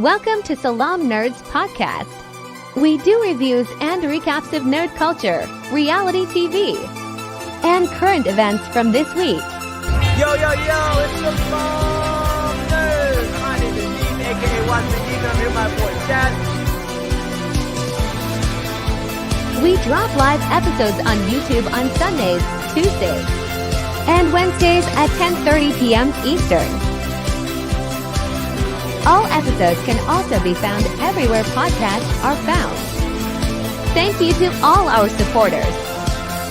Welcome to Salaam Nerds Podcast. We do reviews and recaps of nerd culture, reality TV, and current events from this week. Yo, it's Salaam Nerds. My name is Dean, aka Watson Dean. I'm here with my boy Chad. We drop live episodes on YouTube on Sundays, Tuesdays, and Wednesdays at 10:30 p.m. Eastern. All episodes can also be found everywhere podcasts are found. Thank you to all our supporters.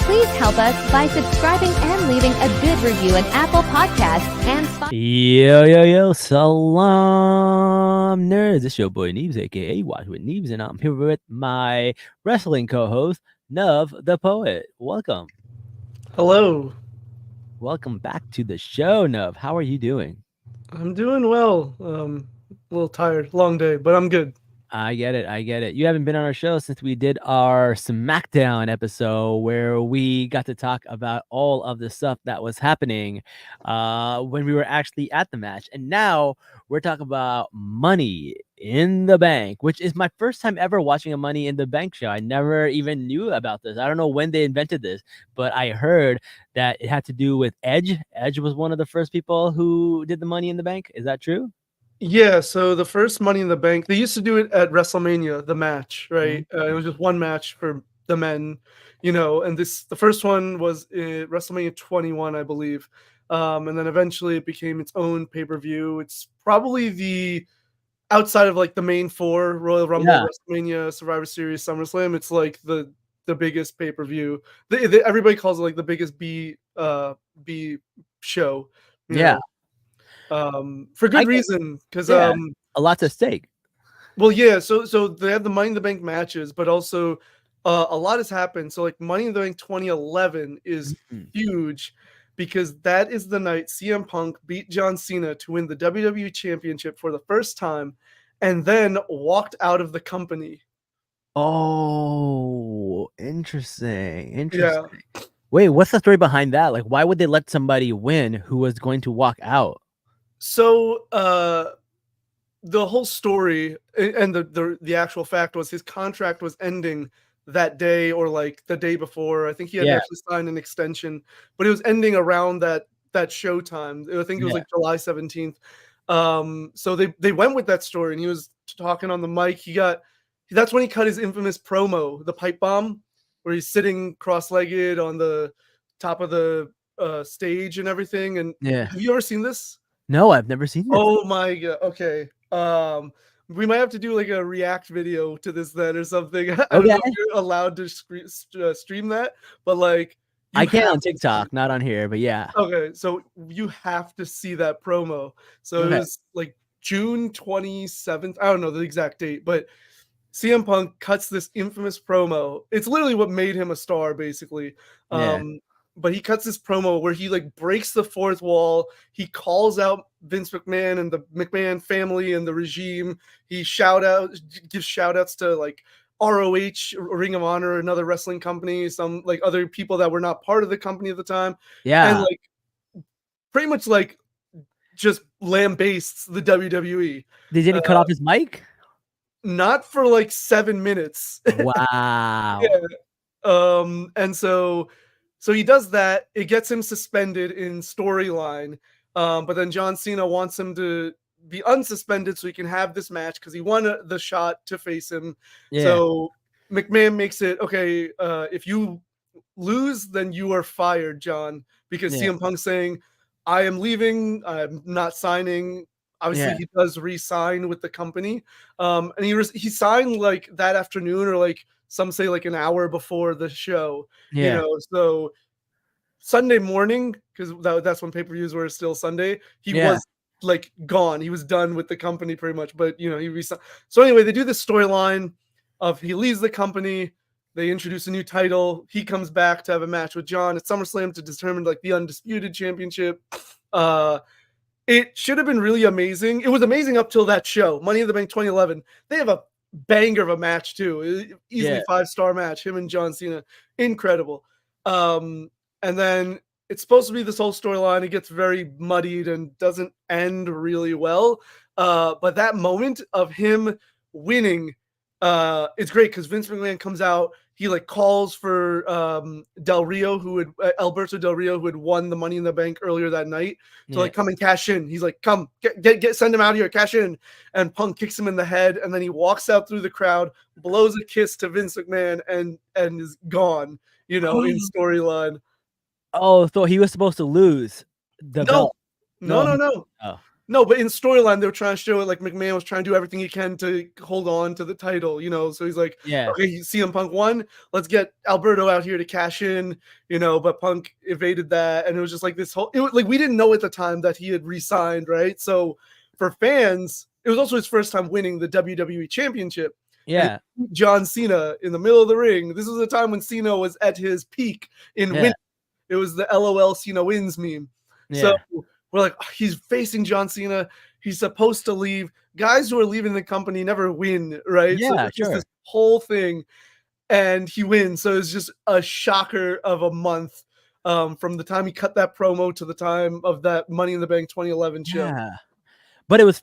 Please help us by subscribing and leaving a good review in Apple Podcasts and Spotify. Yo, Salaam Nerds. It's your boy Neebs, aka Watch with Neebs, and I'm here with my wrestling co-host, Nuv the Poet. Welcome. Hello. Welcome back to the show, Nuv. How are you doing? I'm doing well. A little tired. Long day, but I'm good. I get it. You haven't been on our show since we did our Smackdown episode where we got to talk about all of the stuff that was happening when we were actually at the match. And now we're talking about Money in the Bank, which is my first time ever watching a Money in the Bank show. I never even knew about this. I don't know when they invented this, but I heard that it had to do with Edge. Edge was one of the first people who did the Money in the Bank. Is that true? Yeah, so the first Money in the Bank, they used to do it at WrestleMania, the match, right? Mm-hmm. It was just one match for the men, and the first one was WrestleMania 21, I believe. And then eventually it became its own pay-per-view. It's probably outside of like the main four, Royal Rumble, WrestleMania, Survivor Series, SummerSlam, it's like the biggest pay-per-view. Everybody calls it like the biggest B show. You know? For good reason, because a lot's at stake. Well, yeah, so they have the Money in the Bank matches, but also a lot has happened. So like Money in the Bank 2011 is huge because that is the night CM Punk beat John Cena to win the WWE Championship for the first time, and then walked out of the company. Oh, interesting. Yeah. Wait, what's the story behind that? Like, why would they let somebody win who was going to walk out? So the whole story and the actual fact was his contract was ending that day or like the day before. I think he had actually signed an extension, but it was ending around that show time. I think it was like July 17th. So they went with that story, and he was talking on the mic. That's when he cut his infamous promo, the pipe bomb, where he's sitting cross-legged on the top of the stage and everything. And have you ever seen this? No, I've never seen this. Oh my god. Okay. We might have to do like a react video to this then or something. I don't know if you're allowed to stream that, but like I can on TikTok, not on here, but yeah. Okay, so you have to see that promo. So it was like June 27th. I don't know the exact date, but CM Punk cuts this infamous promo. It's literally what made him a star, basically. But he cuts this promo where he like breaks the fourth wall. He calls out Vince McMahon and the McMahon family and the regime. He gives shout outs to like ROH, Ring of Honor, another wrestling company, some like other people that were not part of the company at the time. Yeah. And like pretty much like just lambastes the WWE. Did he cut off his mic? Not for like 7 minutes. Wow. And so he does that. It gets him suspended in storyline. But then John Cena wants him to be unsuspended so he can have this match because he won the shot to face him. Yeah. So McMahon makes it, okay, if you lose, then you are fired, John, because CM Punk's saying, I am leaving. I'm not signing. Obviously, he does re-sign with the company. And he signed like that afternoon or like some say like an hour before the show, so Sunday morning, because that's when pay-per-views were still Sunday, he was like gone. He was done with the company pretty much, but he resigned. So anyway, they do this storyline of he leaves the company. They introduce a new title. He comes back to have a match with John at SummerSlam to determine like the undisputed championship. It should have been really amazing. It was amazing up till that show, Money in the Bank 2011. They have a banger of a match too. Easily 5-star match. Him and John Cena, incredible. And then it's supposed to be this whole storyline. It gets very muddied and doesn't end really well. But that moment of him winning, it's great because Vince McMahon comes out. He like calls for Del Rio, who had Alberto Del Rio, who had won the Money in the Bank earlier that night, to like come and cash in. He's like, "Come, get, send him out of here, cash in." And Punk kicks him in the head, and then he walks out through the crowd, blows a kiss to Vince McMahon, and is gone. In storyline. Oh, so he was supposed to lose the belt. No. Oh. No, but in storyline, they were trying to show it like McMahon was trying to do everything he can to hold on to the title, So he's like, okay, CM Punk won. Let's get Alberto out here to cash in, but Punk evaded that. And it was just like this whole, it was like, we didn't know at the time that he had re-signed, right? So for fans, it was also his first time winning the WWE Championship. Yeah. John Cena in the middle of the ring. This was a time when Cena was at his peak in winning. It was the LOL Cena wins meme. Yeah. So we're like, he's facing John Cena. He's supposed to leave. Guys who are leaving the company never win, right? Yeah, so sure. This whole thing, and he wins. So it's just a shocker of a month from the time he cut that promo to the time of that Money in the Bank 2011 show. Yeah. But it was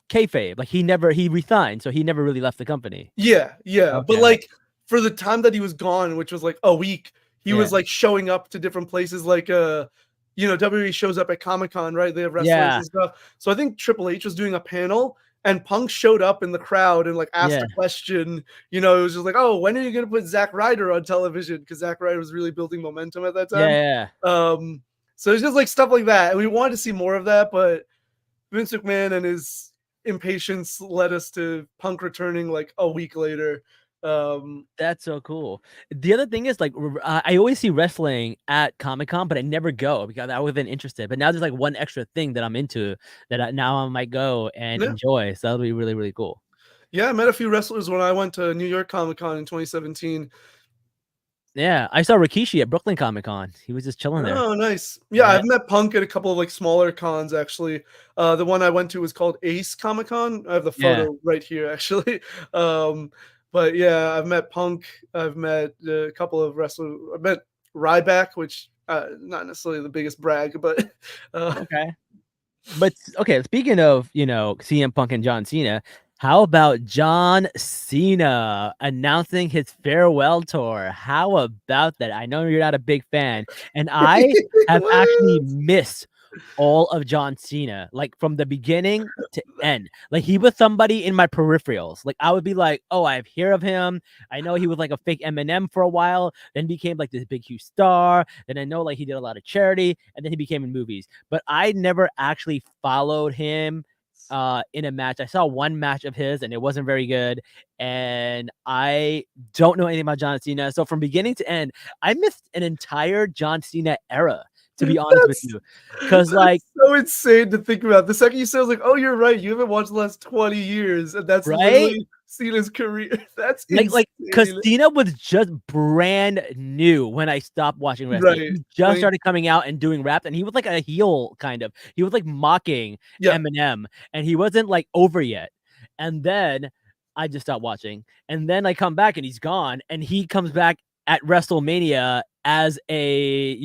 kayfabe. Like he resigned, so he never really left the company. Yeah. Okay. But like for the time that he was gone, which was like a week, he was like showing up to different places, like WWE shows up at Comic-Con, right? They have wrestlers and stuff. So I think Triple H was doing a panel, and Punk showed up in the crowd and like asked a question. It was just like, "Oh, when are you going to put Zack Ryder on television?" Because Zack Ryder was really building momentum at that time. Yeah. So it's just like stuff like that, and we wanted to see more of that, but Vince McMahon and his impatience led us to Punk returning like a week later. That's so cool. The other thing is like I always see wrestling at Comic-Con, but I never go because I wasn't interested. But now there's like one extra thing that I'm into that now I might go and enjoy. So that'll be really, really cool. Yeah, I met a few wrestlers when I went to New York Comic-Con in 2017. Yeah, I saw Rikishi at Brooklyn Comic-Con. He was just chilling there. Oh, nice. Yeah, I've met Punk at a couple of like smaller cons actually. The one I went to was called Ace Comic-Con. I have the photo right here actually. But yeah, I've met Punk. I've met a couple of wrestlers. I met Ryback, which not necessarily the biggest brag, but okay. But okay, speaking of CM Punk and John Cena, how about John Cena announcing his farewell tour? How about that? I know you're not a big fan, and I have actually missed all of John Cena, like from the beginning to end. Like he was somebody in my peripherals. Like I would be like, oh, I've heard of him. I know he was like a fake Eminem for a while, then became like this big huge star. Then I know like he did a lot of charity, and then he became in movies. But I never actually followed him in a match. I saw one match of his and it wasn't very good, and I don't know anything about John Cena. So from beginning to end, I missed an entire John Cena era, to be honest with you, because like so insane to think about. The second you said, I was like, oh, you're right, you haven't watched the last 20 years, and that's literally Cena's career. That's like because Cena was just brand new when I stopped watching wrestling. He just started coming out and doing rap, and he was like a heel kind of. He was like mocking Eminem, and he wasn't like over yet. And then I just stopped watching, and then I come back and he's gone, and he comes back at WrestleMania as a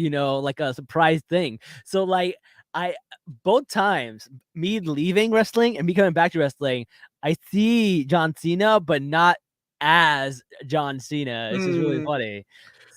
like a surprise thing. So like I both times, me leaving wrestling and me coming back to wrestling, I see John Cena, but not as John Cena. It's just really funny.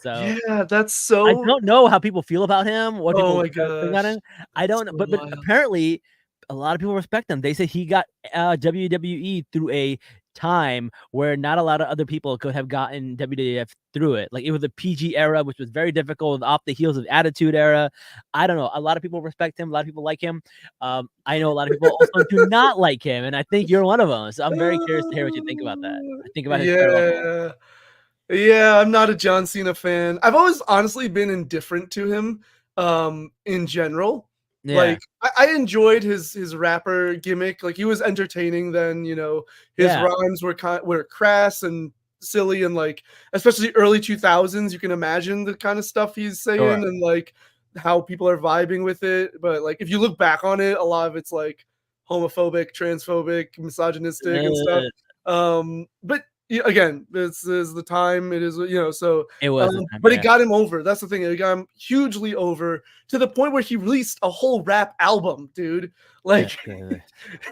So yeah, that's so. I don't know how people feel about him. What people think about him. I don't know, but apparently a lot of people respect him. They say he got WWE through a time where not a lot of other people could have gotten WWF through it. Like it was a PG era, which was very difficult, off the heels of Attitude Era. I don't know. A lot of people respect him. A lot of people like him. I know a lot of people also do not like him, and I think you're one of them. So I'm very curious to hear what you think about that. I think about his Yeah, I'm not a John Cena fan. I've always honestly been indifferent to him in general. Yeah. Like I enjoyed his rapper gimmick. Like he was entertaining then, his rhymes were crass and silly, and like especially early 2000s, you can imagine the kind of stuff he's saying and like how people are vibing with it. But like if you look back on it, a lot of it's like homophobic, transphobic, misogynistic and stuff. But again, this is the time. It is, so It was the time, but yeah. it got him over. That's the thing. It got him hugely over to the point where he released a whole rap album, dude. Like crazy.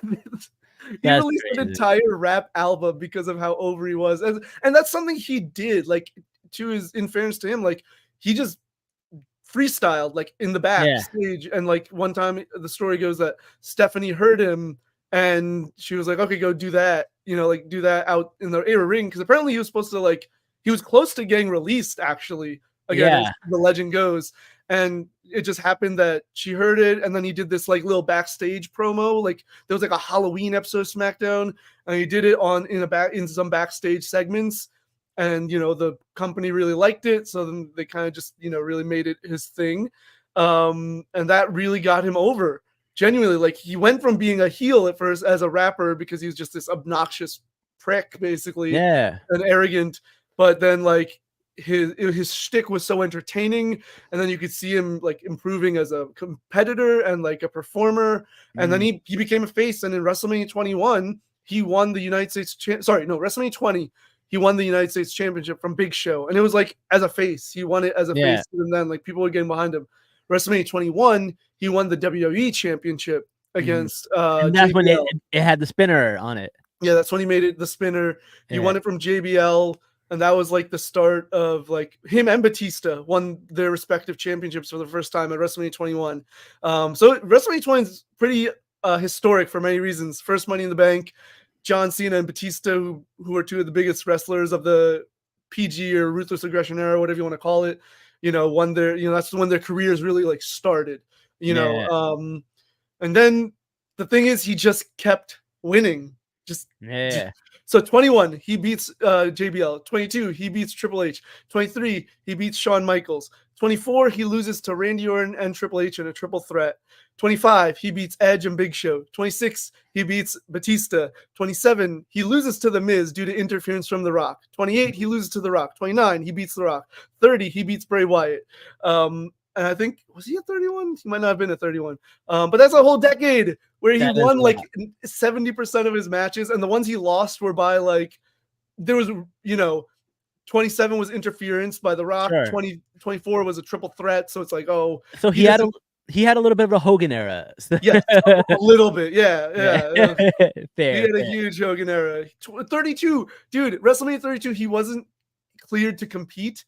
he That's released an crazy. entire rap album because of how over he was. And that's something he did. Like, in fairness to him, like he just freestyled like in the backstage. And like one time the story goes that Stephanie heard him and she was like, okay, go do that, like do that out in the Era ring, because apparently he was supposed to, like, he was close to getting released actually, again, as the legend goes. And it just happened that she heard it, and then he did this like little backstage promo. Like there was like a Halloween episode of SmackDown, and he did it in some backstage segments, and the company really liked it, so then they kind of just really made it his thing, and that really got him over. Genuinely, like he went from being a heel at first as a rapper because he was just this obnoxious prick, basically, and arrogant, but then like his shtick was so entertaining, and then you could see him like improving as a competitor and like a performer, and then he became a face, and in WrestleMania 21 he won the United States WrestleMania 20 he won the United States Championship from Big Show, and it was like as a face. He won it as a face, and then like people were getting behind him. WrestleMania 21, he won the WWE Championship against and that's JBL. when it had the spinner on it. Yeah, that's when he made it the spinner. He won it from JBL, and that was like the start of like him and Batista won their respective championships for the first time at WrestleMania 21. So WrestleMania 20 is pretty historic for many reasons. First Money in the Bank. John Cena and Batista, who are two of the biggest wrestlers of the PG or Ruthless Aggression era, whatever you want to call it, won their, that's when their careers really like started, and then the thing is, he just kept winning. So 21, he beats JBL. 22, he beats Triple H. 23, he beats Shawn Michaels. 24, he loses to Randy Orton and Triple H in a triple threat. 25, he beats Edge and Big Show. 26, he beats Batista. 27, he loses to The Miz due to interference from The Rock. 28, he loses to The Rock. 29, he beats The Rock. 30, he beats Bray Wyatt. And I think, was he at 31? He might not have been at 31. But that's a whole decade where he won like 70% of his matches. And the ones he lost were by like, there was, 27 was interference by The Rock. 24 was a triple threat. So it's like, oh. So he had a little bit of a Hogan era. Yeah, a little bit. Yeah. Fair, he had a huge Hogan era. 32. Dude, WrestleMania 32, he wasn't cleared to compete.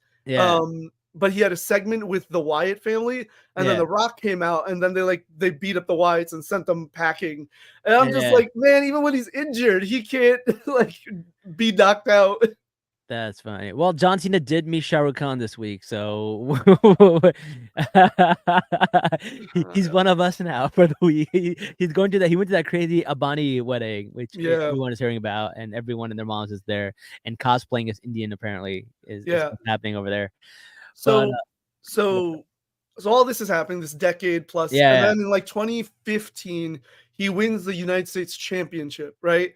But he had a segment with the Wyatt family, and then The Rock came out, and then they beat up the Wyatts and sent them packing. And I'm just like, man, even when he's injured, he can't like be knocked out. That's funny. Well, John Cena did meet Shah Rukh Khan this week, so he's one of us now for the week. He's going to that. He went to that crazy Abani wedding, which everyone is hearing about, and everyone and their moms is there, and cosplaying as Indian apparently is happening over there. So all this is happening, this decade plus, and then in like 2015, he wins the United States Championship, right?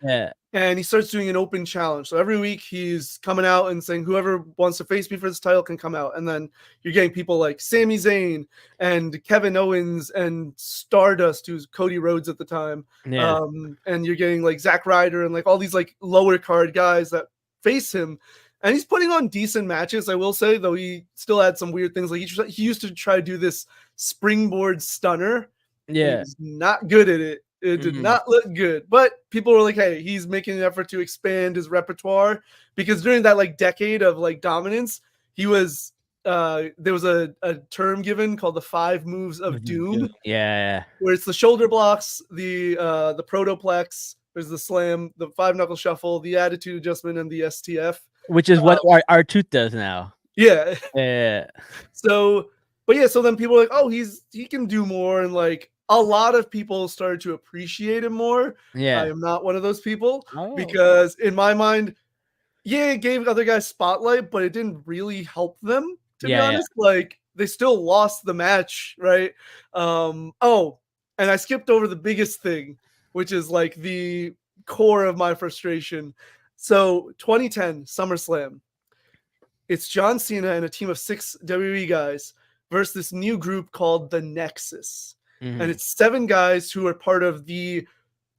And he starts doing an open challenge. So every week he's coming out and saying, whoever wants to face me for this title can come out. And then you're getting people like Sami Zayn and Kevin Owens and Stardust, who's Cody Rhodes at the time. And you're getting like Zack Ryder and like all these like lower card guys that face him. And he's putting on decent matches, I will say, though he still had some weird things. Like he used to try to do this springboard stunner. He's not good at it. It did not look good. But people were like, hey, he's making an effort to expand his repertoire. Because during that like decade of like dominance, he was there was a term given called the 5 moves of doom. Where it's the shoulder blocks, the protoplex, there's the slam, the 5-knuckle shuffle, the attitude adjustment, and the STF. Which is what our tooth does now. So then people are like, oh, he can do more, and like a lot of people started to appreciate him more. I am not one of those people because in my mind, it gave other guys spotlight, but it didn't really help them, to be honest. Like they still lost the match, right? And I skipped over the biggest thing, which is like the core of my frustration. So 2010 SummerSlam, it's John Cena and a team of 6 WWE guys versus this new group called the Nexus. And it's 7 guys who are part of the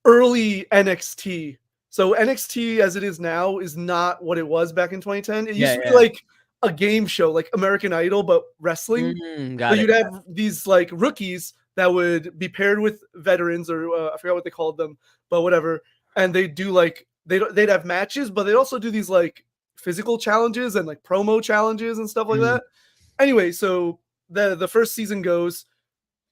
early NXT. So NXT as it is now is not what it was back in 2010. It used Yeah, to be yeah. like a game show, like American Idol, but wrestling. So Got you'd it. have these like rookies that would be paired with veterans, or I forgot what they called them, but whatever. And they do like they'd have matches, but they'd also do these like physical challenges and like promo challenges and stuff like Mhm. that. Anyway, so the first season goes,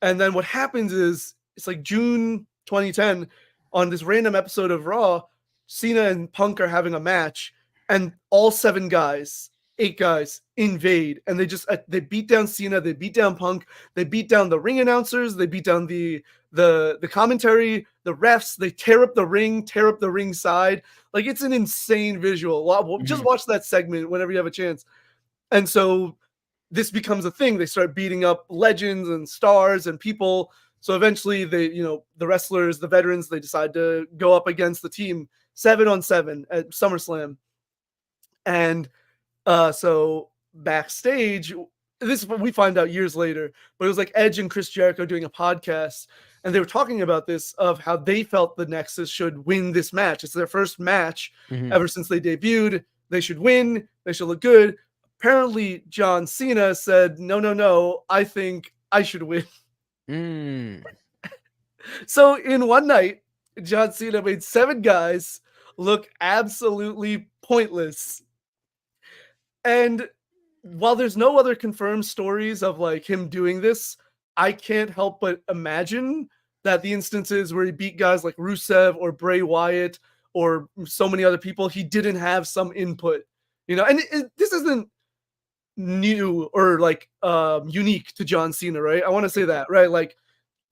and then what happens is it's like June 2010 on this random episode of Raw, Cena and Punk are having a match, and all 7 guys, 8 guys invade, and they beat down Cena, they beat down Punk, they beat down the ring announcers, they beat down the commentary, the refs, they tear up the ring side. Like it's an insane visual. Just Mhm. watch that segment whenever you have a chance. And so this becomes a thing. They start beating up legends and stars and people. So eventually the wrestlers, the veterans, they decide to go up against the team 7-on-7 at SummerSlam. And so backstage, this we find out years later, but it was like Edge and Chris Jericho doing a podcast, and they were talking about this of how they felt the Nexus should win this match. It's their first match Mhm. ever since they debuted. They should win. They should look good. Apparently, John Cena said, "No, no, no. I think I should win." Mm. So in one night, John Cena made 7 guys look absolutely pointless. And while there's no other confirmed stories of like him doing this, I can't help but imagine that the instances where he beat guys like Rusev or Bray Wyatt or so many other people, he didn't have some input, And this isn't new or like unique to John Cena, right? I want to say that, right? Like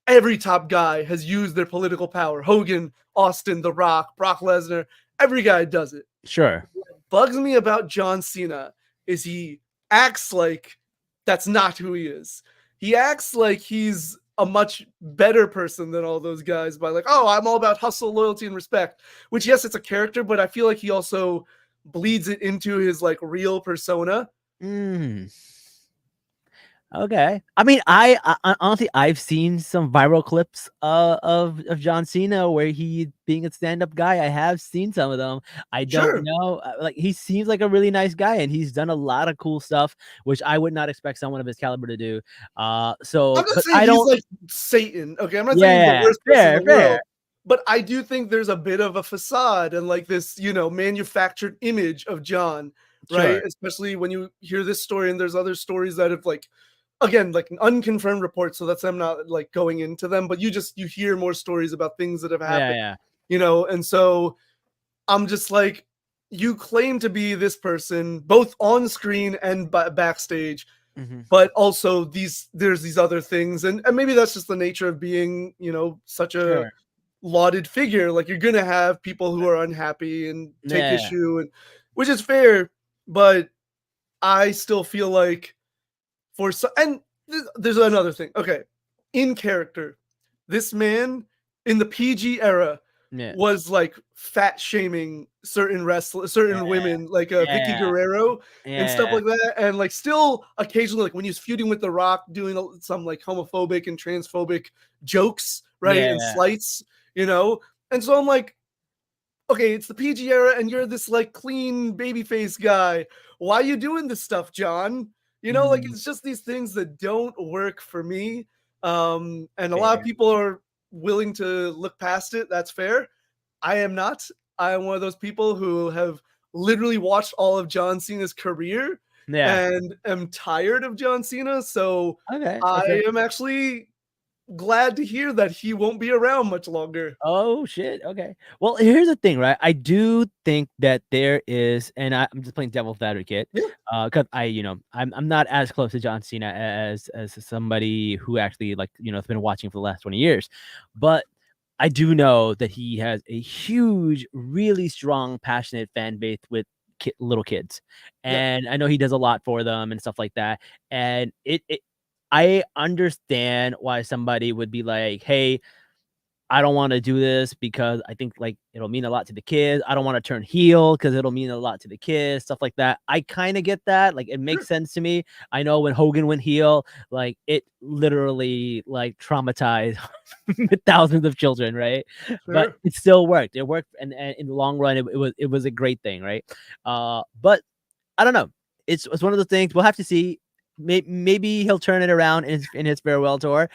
every top guy has used their political power. Hogan, Austin, The Rock, Brock Lesnar, every guy does it. Sure. Bugs me about John Cena is he acts like that's not who he is. He acts like he's a much better person than all those guys by like, oh, I'm all about hustle, loyalty, and respect. Which yes, it's a character, but I feel like he also bleeds it into his like real persona. Mm. Okay. I mean, I honestly I've seen some viral clips of John Cena where he being a stand-up guy. I have seen some of them. I don't Sure. know. Like he seems like a really nice guy and he's done a lot of cool stuff, which I would not expect someone of his caliber to do. I'm not But saying I he's don't. like Satan. Okay. I'm not saying he's the Yeah, worst person in fair, the world. fair. But I do think there's a bit of a facade and like this, manufactured image of John, right? Sure. Especially when you hear this story and there's other stories that have like, again, like unconfirmed reports. So that's I'm not like going into them, but you hear more stories about things that have Yeah, happened, yeah. And so I'm just like, you claim to be this person both on screen and backstage, Mhm. but also there's these other things, and maybe that's just the nature of being, such a Sure. lauded figure. Like you're gonna have people who are unhappy and take Yeah. issue, and which is fair, but I still feel like there's another thing. Okay, in character, this man in the PG era Yeah. was like fat shaming certain wrestlers, certain Yeah. women, like Vicky Yeah. Guerrero and stuff Yeah. like that, and like still occasionally, like when he was feuding with The Rock, doing some like homophobic and transphobic jokes, right, and Yeah. slights, and so I'm like, okay, it's the PG era, and you're this like clean babyface guy. Why are you doing this stuff, John? Like Mhm. it's just these things that don't work for me. And a lot of Fair. people are willing to look past it. That's fair. I am not. I am one of those people who have literally watched all of John Cena's career Yeah. and am tired of John Cena. So Okay. I am actually glad to hear that he won't be around much longer. Oh shit. Okay. Well, here's the thing, right? I do think that there is, and I'm just playing devil's advocate, Yeah. because I'm not as close to John Cena as somebody who actually like has been watching for the last 20 years, but I do know that he has a huge, really strong, passionate fan base with little kids, Yeah. and I know he does a lot for them and stuff like that, and I understand why somebody would be like, hey. I don't want to do this because I think like it'll mean a lot to the kids. I don't want to turn heel because it'll mean a lot to the kids, stuff like that. I kind of get that. Like it makes sense to me. I know when Hogan went heel, like it literally like traumatized thousands of children, right? But Sure. it still worked. It worked, and in the long run, it was a great thing, right? But I don't know. It's one of those things. We'll have to see. Maybe he'll turn it around in his farewell tour.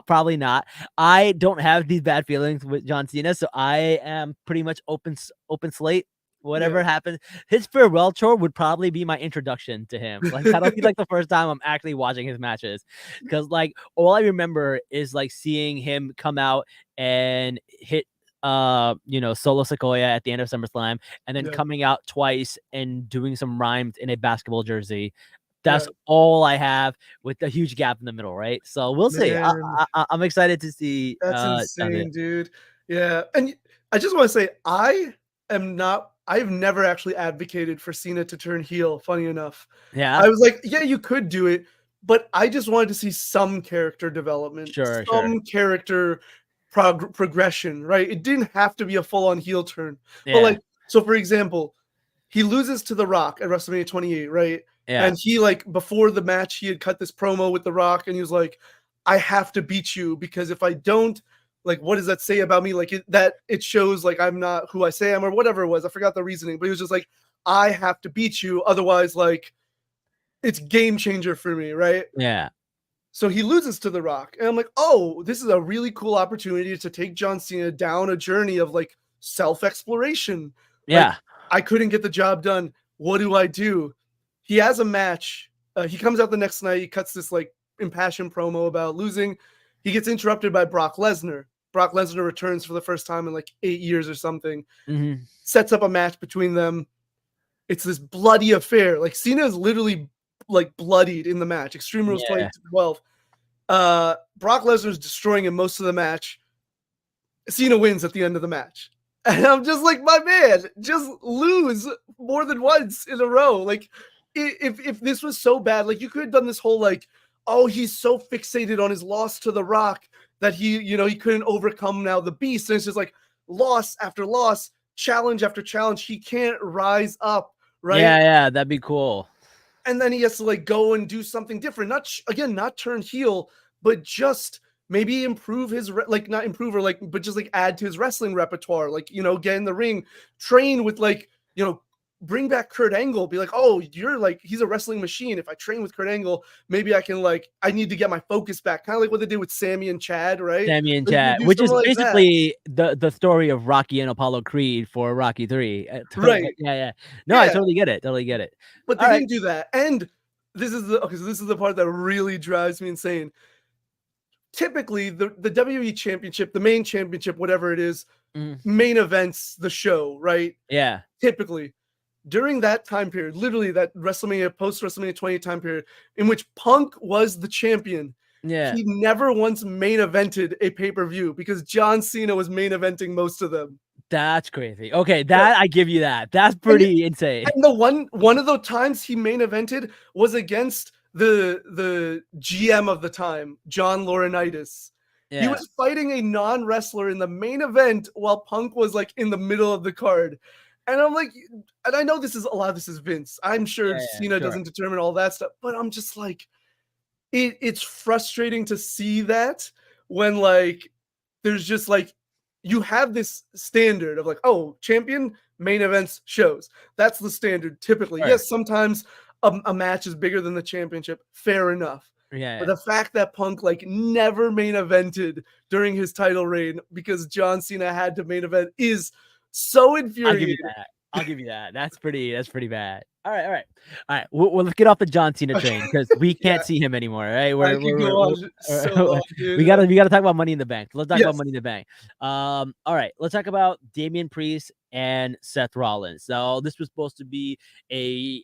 Probably not. I don't have these bad feelings with John Cena, so I am pretty much open slate. Whatever Yeah. happens, his farewell tour would probably be my introduction to him. Like that'll be like the first time I'm actually watching his matches, because like all I remember is like seeing him come out and hit Solo Sequoia at the end of SummerSlam, and then Yeah. coming out twice and doing some rhymes in a basketball jersey. That's Yeah. all I have, with a huge gap in the middle, right? So we'll see. Man. I'm excited to see. That's Done it. insane, dude. Yeah. And I just want to say, I've never actually advocated for Cena to turn heel, funny enough. Yeah, I was like, yeah, you could do it, but I just wanted to see some character development, sure. some character progression, right? It didn't have to be a full on heel turn. But Yeah, like, so for example, he loses to The Rock at WrestleMania 28, right? yeah, And he like before the match, he had cut this promo with The Rock, and he was like, "I have to beat you because if I don't, like, what does that say about me? Like it shows like I'm not who I say I am, or whatever it was. I forgot the reasoning, but he was just like, I have to beat you, otherwise, like, it's game changer for me, right?" yeah, So he loses to The Rock, and I'm like, oh, this is a really cool opportunity to take John Cena down a journey of like self exploration. Like, yeah, I couldn't get the job done. What do I do? He has a match. He comes out the next night. He cuts this like impassioned promo about losing. He gets interrupted by Brock Lesnar. Brock Lesnar returns for the first time in like 8 years or something. mm-hmm. Sets up a match between them. It's this bloody affair. Like Cena is literally like bloodied in the match. Extreme Rules Yeah, 2012. Brock Lesnar's destroying him most of the match. Cena wins at the end of the match. And I'm just like, my man, just lose more than once in a row. Like, if this was so bad, like you could have done this whole like, oh, he's so fixated on his loss to The Rock that he couldn't overcome now the beast. And it's just like loss after loss, challenge after challenge. He can't rise up, right? yeah, that'd be cool. And then he has to like go and do something different. Not turn heel, but just maybe improve his not improve or like, but just like add to his wrestling repertoire. Like, get in the ring, train with like, bring back Kurt Angle. Be like, oh, you're like, he's a wrestling machine. If I train with Kurt Angle, maybe I can like, I need to get my focus back. Kind of like what they did with Sammy and Chad, right? Sammy and Like, Chad, do which is something like that. basically the story of Rocky and Apollo Creed for Rocky 3. Right. Yeah. No, I Yeah. totally get it. But All they right. didn't do that. And this is the part that really drives me insane. Typically, the WWE championship, the main championship, whatever it is, Mhm. main events the show, right? Yeah, Typically, during that time period, literally that WrestleMania, post WrestleMania 20 time period, in which Punk was the champion, yeah. he never once main evented a pay-per-view because John Cena was main eventing most of them. That's crazy. Okay, that I give you that. That's pretty insane. And the one of the times he main evented was against the GM of the time, John Laurinaitis. He Yeah, was fighting a non-wrestler in the main event while Punk was like in the middle of the card. And I'm like, and I know a lot of this is Vince. I'm sure Cena sure. doesn't determine all that stuff, but I'm just like, it's frustrating to see that when like there's just like you have this standard of like, oh, champion main events shows. That's the standard typically. Sure. Yes, sometimes a match is bigger than the championship. Fair enough. Yeah. But the fact that Punk like never main evented during his title reign because John Cena had to main event is so infuriating. I'll give you that. That's pretty bad. All right. Well, let's get off the John Cena train because we can't see him anymore, right? I could go on so long, dude. we gotta talk about Money in the Bank. Let's talk about Yes. Money in the Bank. All right, let's talk about Damian Priest and Seth Rollins. So this was supposed to be a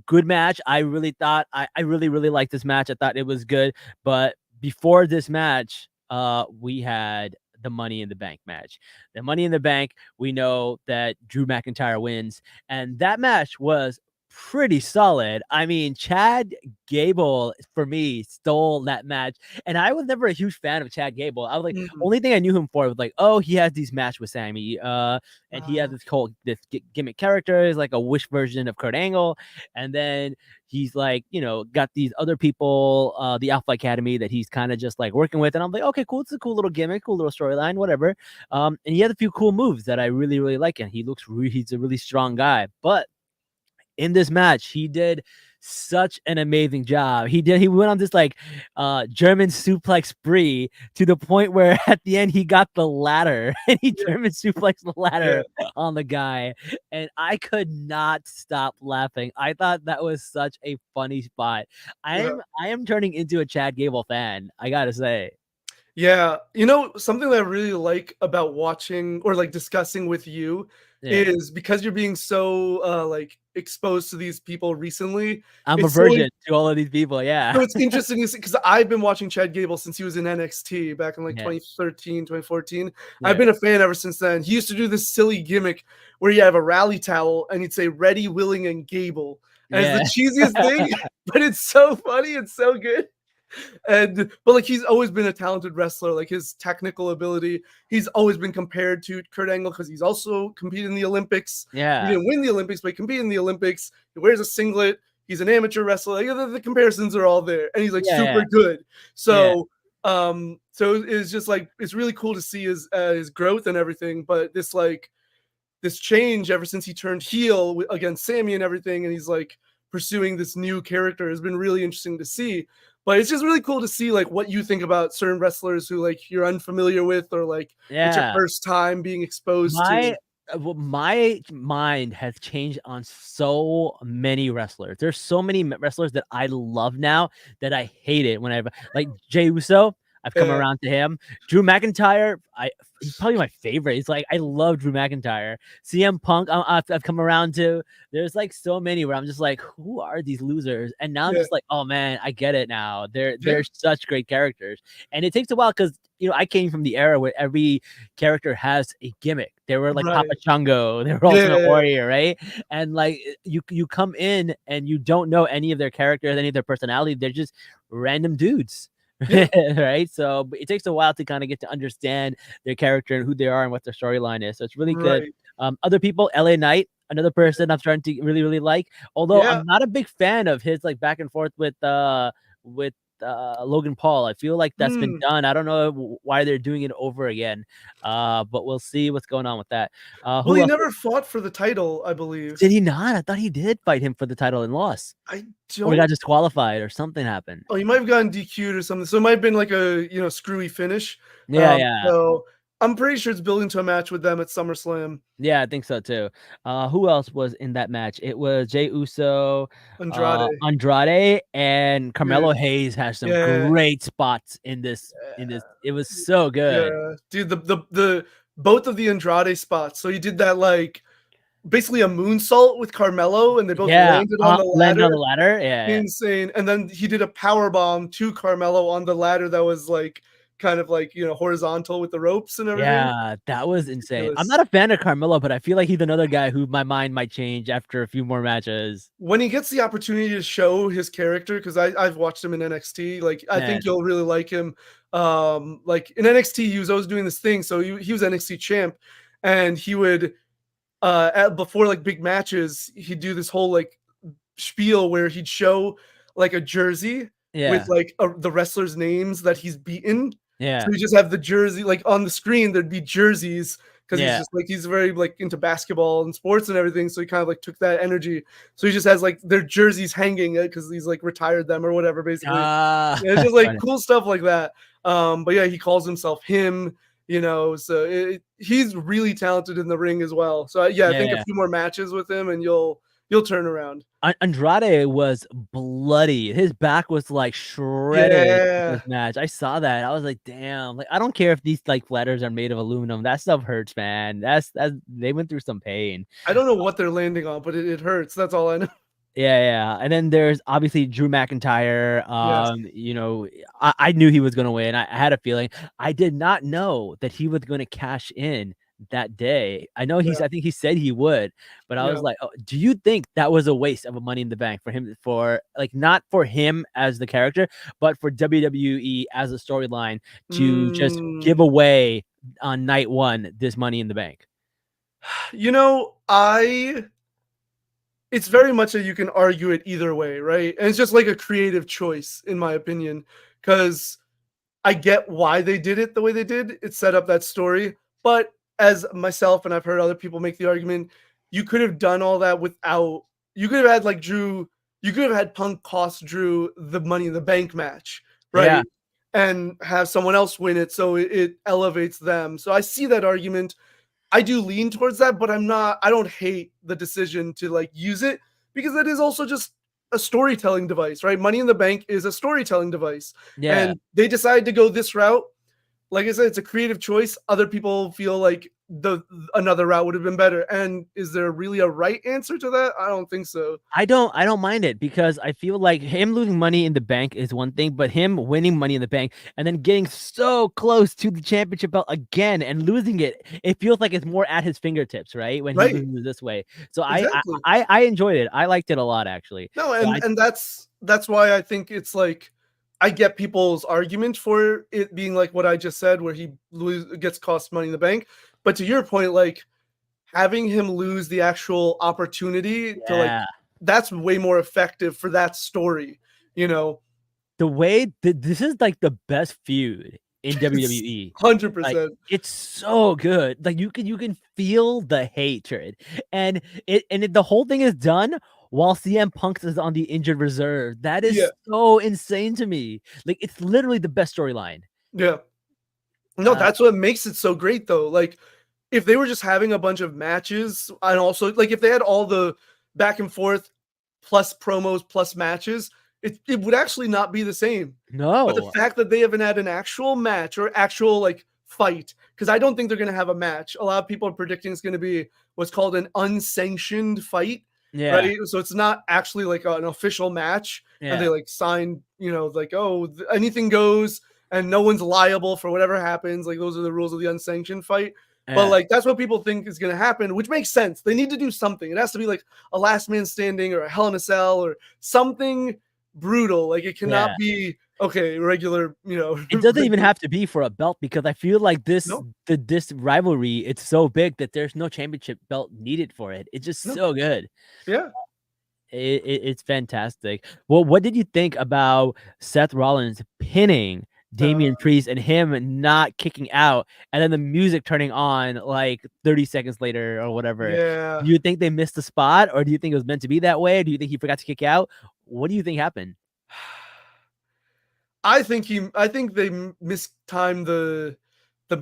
good match. I really thought I really liked this match. I thought it was good, but before this match, we had the Money in the Bank match. The Money in the Bank, we know that Drew McIntyre wins, and that match was pretty solid. I mean, Chad Gable for me stole that match, and I was never a huge fan of Chad Gable. I was like, Mhm. only thing I knew him for was like, oh, he has these match with Sammy, and he has Ah, this whole gimmick character, is like a Wish version of Kurt Angle, and then he's like, got these other people, the Alpha Academy that he's kind of just like working with, and I'm like, okay, cool, it's a cool little gimmick, cool little storyline, whatever. And he had a few cool moves that I really, really like, and he's a really strong guy, but in this match, he did such an amazing job. He went on this like German suplex spree to the point where at the end he got the ladder and he yeah, German suplexed the yeah, ladder on the guy. And I could not stop laughing. I thought that was such a funny spot. yeah. I am turning into a Chad Gable fan, I gotta say. Yeah, something that I really like about watching or like discussing with you Yeah. is because you're being so like exposed to these people recently. I'm a It's so virgin to all of these people, yeah. so it's interesting because I've been watching Chad Gable since he was in NXT back in like Yeah. 2013, 2014. I've Yeah. been a fan ever since then. He used to do this silly gimmick where you have a rally towel and he'd say "Ready, Willing, and Gable" as the Yeah. cheesiest thing, but it's so funny. It's so good. But like he's always been a talented wrestler. Like his technical ability, he's always been compared to Kurt Angle because he's also competed in the Olympics. He Yeah. didn't win the Olympics, but he competed in the Olympics. He wears a singlet. He's an amateur wrestler. Like, the comparisons are all there, and he's like Yeah. super good. Yeah. So it's just like it's really cool to see his growth and everything. But this change ever since he turned heel against Sammy and everything, and he's like pursuing this new character has been really interesting to see. But it's just really cool to see like what you think about certain wrestlers who like you're unfamiliar with or like it's your Yeah. first time being exposed to. My mind has changed on so many wrestlers. There's so many wrestlers that I love now that I hate it whenever, like Jey Uso. I've come Uh, around to him. Drew McIntyre, he's probably my favorite. It's like I love Drew McIntyre. CM Punk, I've come around to. There's like so many where I'm just like, who are these losers? And now I'm yeah, just like, oh man, I get it now. They're yeah, they're such great characters, and it takes a while because I came from the era where every character has a gimmick. They were like Papa right. Chungo, they were Yeah, Ultimate yeah, Warrior, right? And like you come in and you don't know any of their characters, any of their personality. They're just random dudes. yeah, Right, so but it takes a while to kind of get to understand their character and who they are and what their storyline is, so it's really good. right. Other people, LA Knight, another person I'm starting to really, really like, although Yeah. I'm not a big fan of his like back and forth with Logan Paul. I feel like that's been Hmm. done. I don't know why they're doing it over again, but we'll see what's going on with that. Well, Who he else? never fought for the title, I Did believe. he not? I thought he did fight him for the title and lost, I or he got don't. disqualified or something happened. Oh, he might have gotten DQ'd or something. So it might have been like a screwy finish. Yeah, yeah. So I'm pretty sure it's building to a match with them at SummerSlam. Yeah, I think so too. Who else was in that match? It was Jey Uso, Andrade. Andrade, and Yeah, Carmelo Hayes has some yeah, great spots in this. In this, it was so good. yeah. Dude, the both of the Andrade spots. So he did that like basically a moonsault with Carmelo, and they both Yeah, landed on the landed on ladder. the ladder. Yeah, yeah, Insane. And then he did a power bomb to Carmelo on the ladder that was like kind of like horizontal with the ropes and everything. yeah. That was insane. I'm Ridiculous. not a fan of Carmelo, but I feel like he's another guy who my mind might change after a few more matches. When he gets the opportunity to show his character, because I've watched him in NXT, like I Yeah, think you'll really like him. Like in NXT, he was always doing this thing. So he was NXT champ, and he would before like big matches, he'd do this whole like spiel where he'd show like a jersey with yeah, like the wrestlers' names that he's beaten. So yeah, we just have the jersey like on the screen. There'd be jerseys because yeah. he's very like into basketball and sports and everything. So he kind of like took that energy. So he just has like their jerseys hanging because he's like retired them or whatever. Basically, yeah, it's just like Funny. cool stuff like that. But yeah, he calls himself him. So he's really talented in the ring as well. So yeah, I Yeah, think a yeah. few more matches with him and you'll turn around. Andrade was bloody. His back was like shredded in Yeah. this match. I saw that. I was like, damn. Like, I don't care if these like ladders are made of aluminum. That stuff hurts, man. That's they went through some pain. I don't know what they're landing on, but it hurts. That's all I know. Yeah, yeah. And then there's obviously Drew McIntyre. Yes. I knew he was gonna win. I had a feeling. I did not know that he was gonna cash in that day. I know Yeah. I think he said he would, but I was Yeah. like, oh, do you think that was a waste of a Money in the Bank for him, for like not for him as the character, but for WWE as a storyline to just give Mm, away on night one this Money in the Bank? you know, it's very much that you can argue it either way, right? And it's just like a creative choice, in my opinion, because I get why they did it the way they did. It set up that story. But as myself and I've heard other people make the argument, you could have done all that without. You could have had like Drew. You could have had Punk cost Drew the Money in the Bank match, Yeah. right? And have someone else win it, so it elevates them. So I see that argument. I do lean towards that, but I don't hate the decision to like use it because it is also just a storytelling device, right? Money in the Bank is a storytelling device. Yeah. And they decided to go this route. Like I said, it's a creative choice. Other people feel like the another route would have been better. And is there really a right answer to that? I don't think so. I don't mind it because I feel like him losing Money in the Bank is one thing, but him winning Money in the Bank and then getting so close to the championship belt again and losing it, it feels like it's more at his fingertips, right? When he Right. loses this way. So Exactly. I enjoyed it. I liked it a lot actually. No, So and that's why I think it's like I get people's argument for it being like what I just said, where gets cost Money in the Bank. But to your point, like having him lose the actual opportunity to like yeah. that's way more effective for that story, you know. The way this is like the best feud in WWE. Like 100%. it's so good. Like you can feel the hatred, and the whole thing is done while CM Punk is on the injured reserve. That Yeah. is so insane to me. Like it's literally the best storyline. Yeah. No, Uh, that's what makes it so great though. Like if they were just having a bunch of matches and also like if they had all the back and forth plus promos plus matches, it would actually not be the same. But the no, fact that they haven't had an actual match or actual like fight, because I don't think they're gonna have a match. A lot of people are predicting it's gonna be what's called an unsanctioned fight, yeah, right? So it's not actually like an official match, and they yeah, like sign, like oh anything goes and no one's liable for whatever happens. Like those are the rules of the unsanctioned fight. But yeah, like that's what people think is gonna happen, which makes sense. They need to do something. It has to be like a last man standing or a Hell in a Cell or something brutal. Like it cannot yeah. be okay, regular, It doesn't even regular. have to be for a belt because I feel like No, this rivalry, it's so big that there's no championship belt needed for it. It's just no, so good. yeah. It's fantastic. Well, what did you think about Seth Rollins pinning Uh, Damian Priest and him not kicking out, and then the music turning on like 30 seconds later or whatever? yeah. Do you think they missed the spot, or do you think it was meant to be that way? Or do you think he forgot to kick out? What do you think happened? I think they mistimed the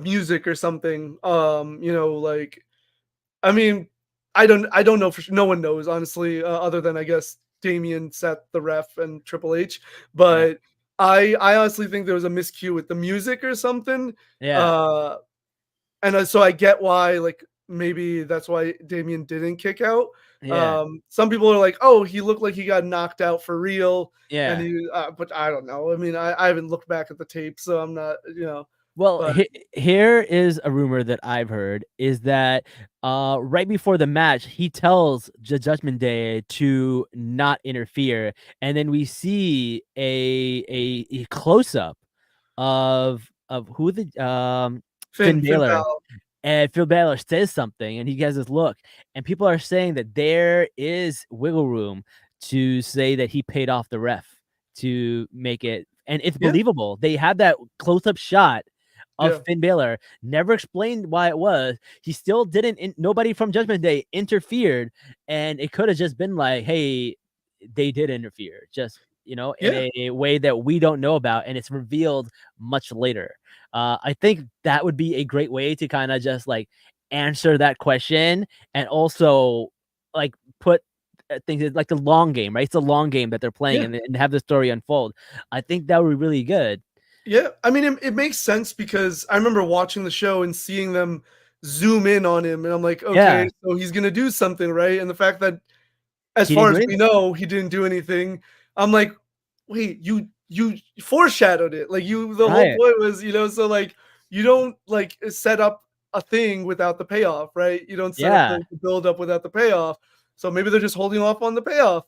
music or something. Like I mean, I don't know for sure. No one knows honestly, other than I guess Damien, Seth, the ref, and Triple H. Yeah, But I honestly think there was a miscue with the music or something. yeah, Uh, and so I get why like maybe that's why Damien didn't kick out. yeah, Some people are like, oh, he looked like he got knocked out for real, and yeah. but I don't know. I mean, I haven't looked back at the tape, so I'm not, Well, but here is a rumor that I've heard is that right before the match, he tells the Judgment Day to not interfere, and then we see a close up of who the Finn Finn Balor, Balor, and Phil Balor says something, and he has this look, and people are saying that there is wiggle room to say that he paid off the ref to make it, and it's yeah, believable. They had that close up shot of yeah, Finn Balor, never explained why it was. He still didn't. Nobody from Judgment Day interfered, and it could have just been like, "Hey, they did interfere," just in yeah, a way that we don't know about, and it's revealed much later. I think that would be a great way to kind of just like answer that question, and also like put things like the long game, right? It's a long game that they're playing, yeah. and have the story unfold. I think that would be really good. Yeah, I mean, it makes sense because I remember watching the show and seeing them zoom in on him, and I'm like, okay, Yeah, so he's gonna do something, right? And the fact that, as he didn't far do as we anything. know, he didn't do anything, I'm like, wait, you foreshadowed it, like the whole Right. point was, so like you don't like set up a thing without the payoff, right? You don't set up Yeah. the build up without the payoff. So maybe they're just holding off on the payoff.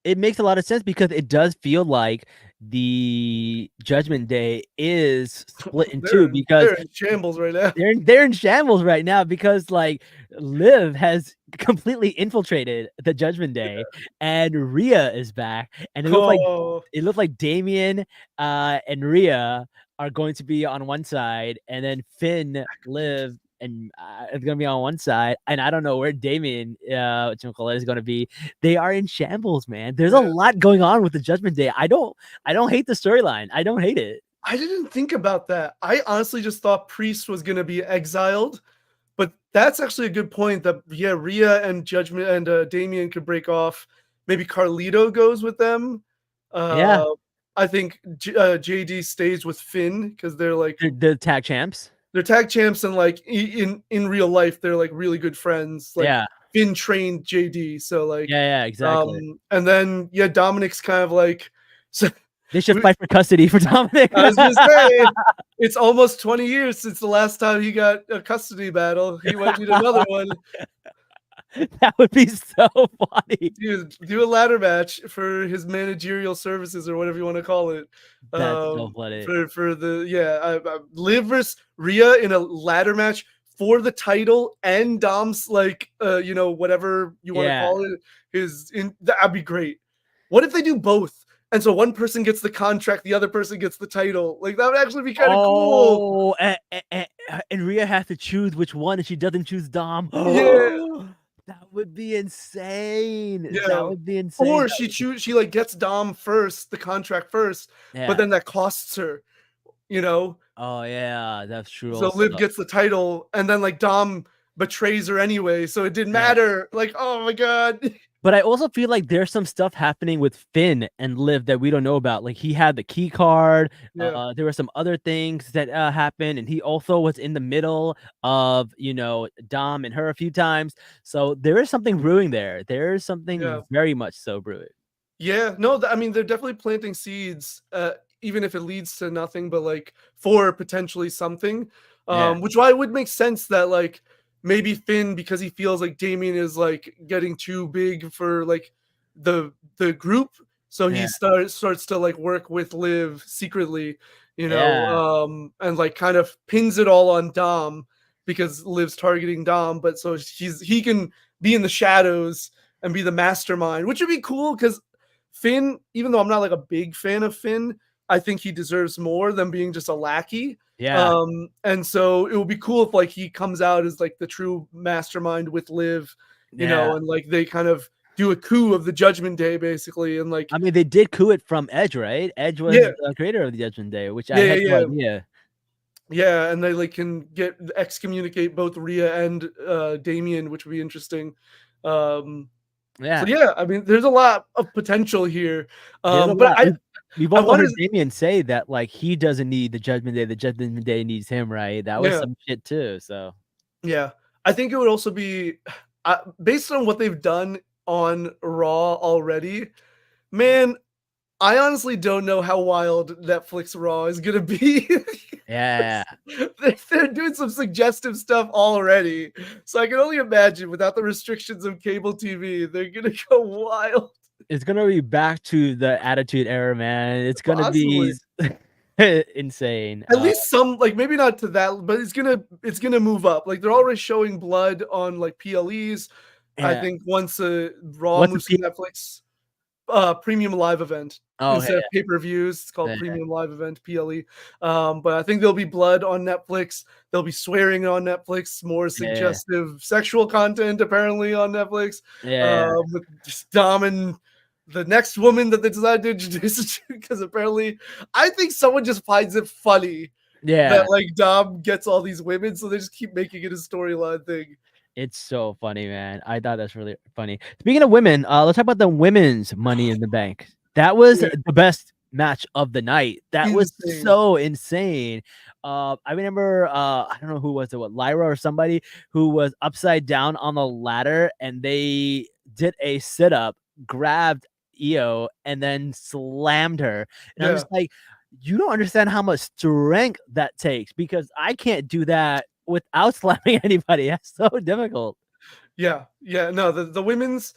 It makes a lot of sense because it does feel like the Judgment Day is split in two because They're in shambles right now. they're in shambles right now because like Liv has completely infiltrated the Judgment Day and Rhea is back and Oh, it looked like Damien and Rhea are going to be on one side and then Finn, Liv and it's gonna be on one side, and I don't know where Damien is gonna be. They are in shambles, man. There's a lot going on with the Judgment Day. I don't hate the storyline. I don't hate it. I didn't think about that. I honestly just thought Priest was gonna be exiled, but that's actually a good point. That Rhea and Judgment and Damien could break off. Maybe Carlito goes with them. Yeah. I think JD stays with Finn because they're like The tag champs. they're tag champs, and like in real life they're like really good friends. Like Yeah. Finn trained JD, so like Yeah, exactly. and then Dominic's kind of like so. They should fight for custody for Dominic. I was gonna say it's almost 20 years since the last time he got a custody battle. He might need another one. That would be so funny. Dude, do a ladder match for his managerial services or whatever you want to call it. That's so funny. For the Liv versus Rhea in a ladder match for the title and Dom's like whatever you want to call it that'd be great. What if they do both? And so one person gets the contract, the other person gets the title. Like that would actually be kind of cool. And Rhea has to choose which one, and she doesn't choose Dom. Yeah. That would be insane. Yeah. That would be insane. Or she like gets Dom first, the contract first, but then that costs her, Oh yeah, that's true. So also. Liv gets the title, and then like Dom betrays her anyway, so it didn't matter. Like, oh my god. But I also feel like there's some stuff happening with Finn and Liv that we don't know about. Like he had the key card. Yeah. There were some other things that happened, and he also was in the middle of Dom and her a few times. So there is something brewing there. There is something very much so brewing. Yeah, no, I mean they're definitely planting seeds, even if it leads to nothing, but like for potentially something. Which why it would make sense that like maybe Finn, because he feels like Damien is like getting too big for like the group, so he starts to like work with Liv secretly, and like kind of pins it all on Dom because Liv's targeting Dom, but so he can be in the shadows and be the mastermind, which would be cool because Finn, even though I'm not like a big fan of Finn, I think he deserves more than being just a lackey. Yeah. And so it would be cool if like he comes out as like the true mastermind with Liv, and like they kind of do a coup of the Judgment Day basically, and like I mean they did coup it from Edge, right? Edge was the creator of the Judgment Day, which I had no idea. Yeah, and they like can excommunicate both Rhea and Damien, which would be interesting. So I mean, there's a lot of potential here. But we've all heard Damien say that like he doesn't need the Judgment Day, the Judgment Day needs him, right? That was some shit too. So yeah, I think it would also be based on what they've done on Raw already. Man, I honestly don't know how wild Netflix Raw is gonna be. Yeah. They're doing some suggestive stuff already. So I can only imagine without the restrictions of cable TV, they're gonna go wild. It's gonna be back to the Attitude Era, man. It's gonna be insane. At least some, like maybe not to that, but it's gonna move up. Like they're already showing blood on like PLEs. I think once Raw moves to Netflix. Premium live event instead of pay-per-views. It's called Premium Live Event, PLE. But I think there'll be blood on Netflix. There'll be swearing on Netflix, more suggestive sexual content apparently on Netflix. With just Dom and the next woman that they decided to introduce, because apparently I think someone just finds it funny that like Dom gets all these women, so they just keep making it a storyline thing. It's so funny, man. I thought that's really funny. Speaking of women, let's talk about the women's Money in the Bank. That was the best match of the night. That was so insane. I remember, I don't know who was it, Lyra or somebody who was upside down on the ladder, and they did a sit-up, grabbed Io, and then slammed her. And I'm just like, you don't understand how much strength that takes, because I can't do that without slapping anybody. That's so difficult. Yeah, no, the women's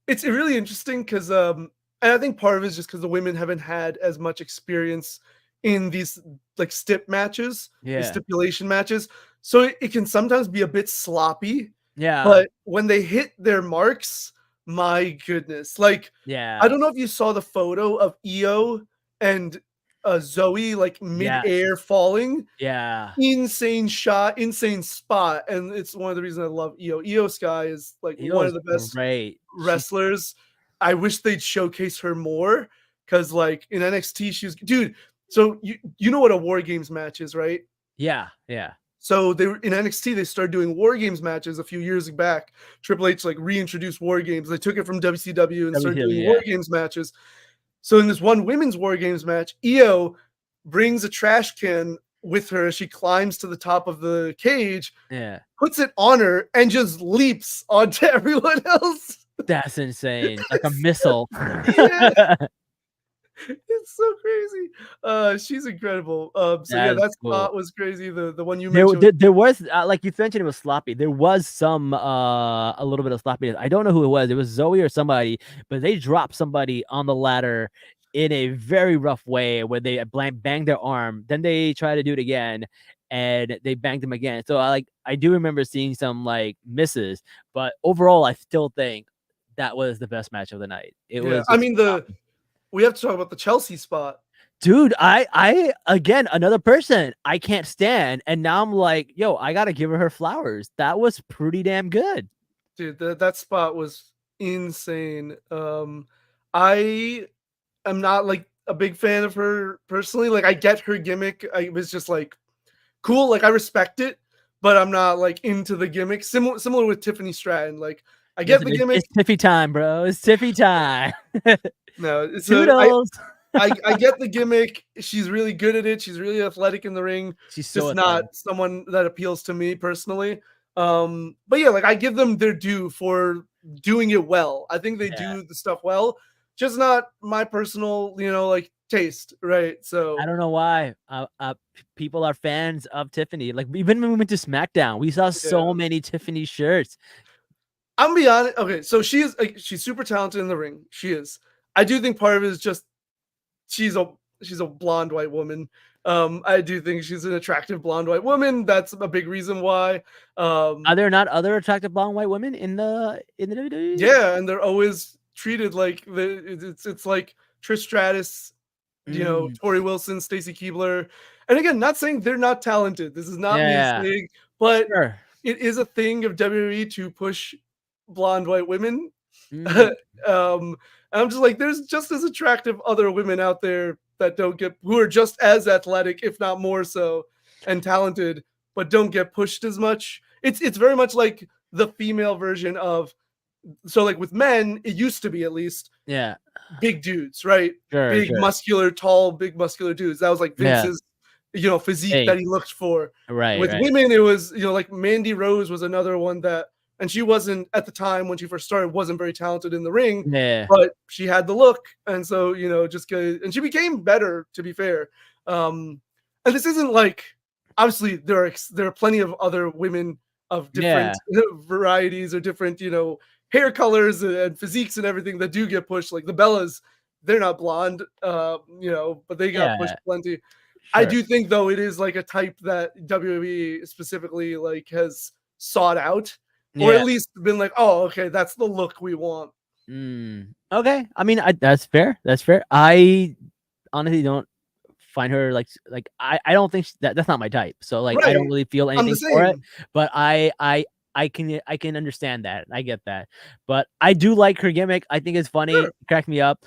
it's really interesting because and I think part of it is just because the women haven't had as much experience in these like matches, the Yeah. stipulation matches. So it can sometimes be a bit sloppy, Yeah. but when they hit their marks, my goodness. Like Yeah. I don't know if you saw the photo of Io and Zoe like Yes. mid-air falling. Yeah. Insane shot, insane spot, and it's one of the reasons I love Io. Io Sky is like one Io's of the best great. wrestlers. I wish they'd showcase her more because, like in NXT, she was dude. So you know what a War Games match is, right? Yeah. Yeah. So they were in NXT. They started doing War Games matches a few years back. Triple H like reintroduced War Games. They took it from WCW and started doing War Games matches. So in this one women's War Games match, Io brings a trash can with her as she climbs to the top of the cage, Yeah. puts it on her, and just leaps onto everyone else. That's insane. Like a missile. Yeah. It's so crazy. She's incredible. So yeah, that spot was crazy. The one you mentioned. There was like you mentioned, it was sloppy. There was some a little bit of sloppiness. I don't know who it was. It was Zoe or somebody, but they dropped somebody on the ladder in a very rough way where they banged their arm. Then they tried to do it again, and they banged them again. So I do remember seeing some like misses, but overall, I still think that was the best match of the night. It was. I mean we have to talk about the Chelsea spot. Dude, I again, another person I can't stand, and now I'm like, yo, I gotta give her flowers. That was pretty damn good. Dude, that spot was insane. I am not like a big fan of her personally. Like I get her gimmick. I was just like cool. Like I respect it, but I'm not like into the gimmick. Similar with Tiffany Stratton. Like I get the gimmick. It's Tiffy time, bro. It's Tiffy time. No, it's Toodles. I get the gimmick. She's really good at it. She's really athletic in the ring. She's so just not someone that appeals to me personally. But yeah, like I give them their due for doing it well. I think they do the stuff well, just not my personal, like taste, right? So I don't know why people are fans of Tiffany. Like even when we went to Smackdown, we saw so many Tiffany shirts. I'm gonna be honest. Okay, so she's super talented in the ring. She is. I do think part of it is just she's a blonde white woman. I do think she's an attractive blonde white woman. That's a big reason why. Are there not other attractive blonde white women in the WWE? Yeah, and they're always treated like it's like Trish Stratus, Tori Wilson, Stacy Keibler. And again, not saying they're not talented. This is not me saying, but it is a thing of WWE to push blonde white women. I'm just like, there's just as attractive other women out there that who are just as athletic, if not more so, and talented, but don't get pushed as much. It's very much like the female version of, so like with men, it used to be at least, big dudes, right? Muscular, tall, big muscular dudes. That was like Vince's, physique that he looked for. Right. With women, it was, like Mandy Rose was another one that. And she wasn't at the time when she first started, wasn't very talented in the ring, but she had the look. And so, just good. And she became better, to be fair. And this isn't like, obviously there are plenty of other women of different varieties or different, hair colors and physiques and everything that do get pushed. Like the Bellas, they're not blonde, but they got pushed plenty. Sure. I do think though, it is like a type that WWE specifically like has sought out. Or at least been like, oh, okay, that's the look we want. Okay, I mean, that's fair. That's fair. I honestly don't find her like I don't think that's not my type. So like I don't really feel anything for it. But I can understand that. I get that. But I do like her gimmick. I think it's funny. It cracked me up.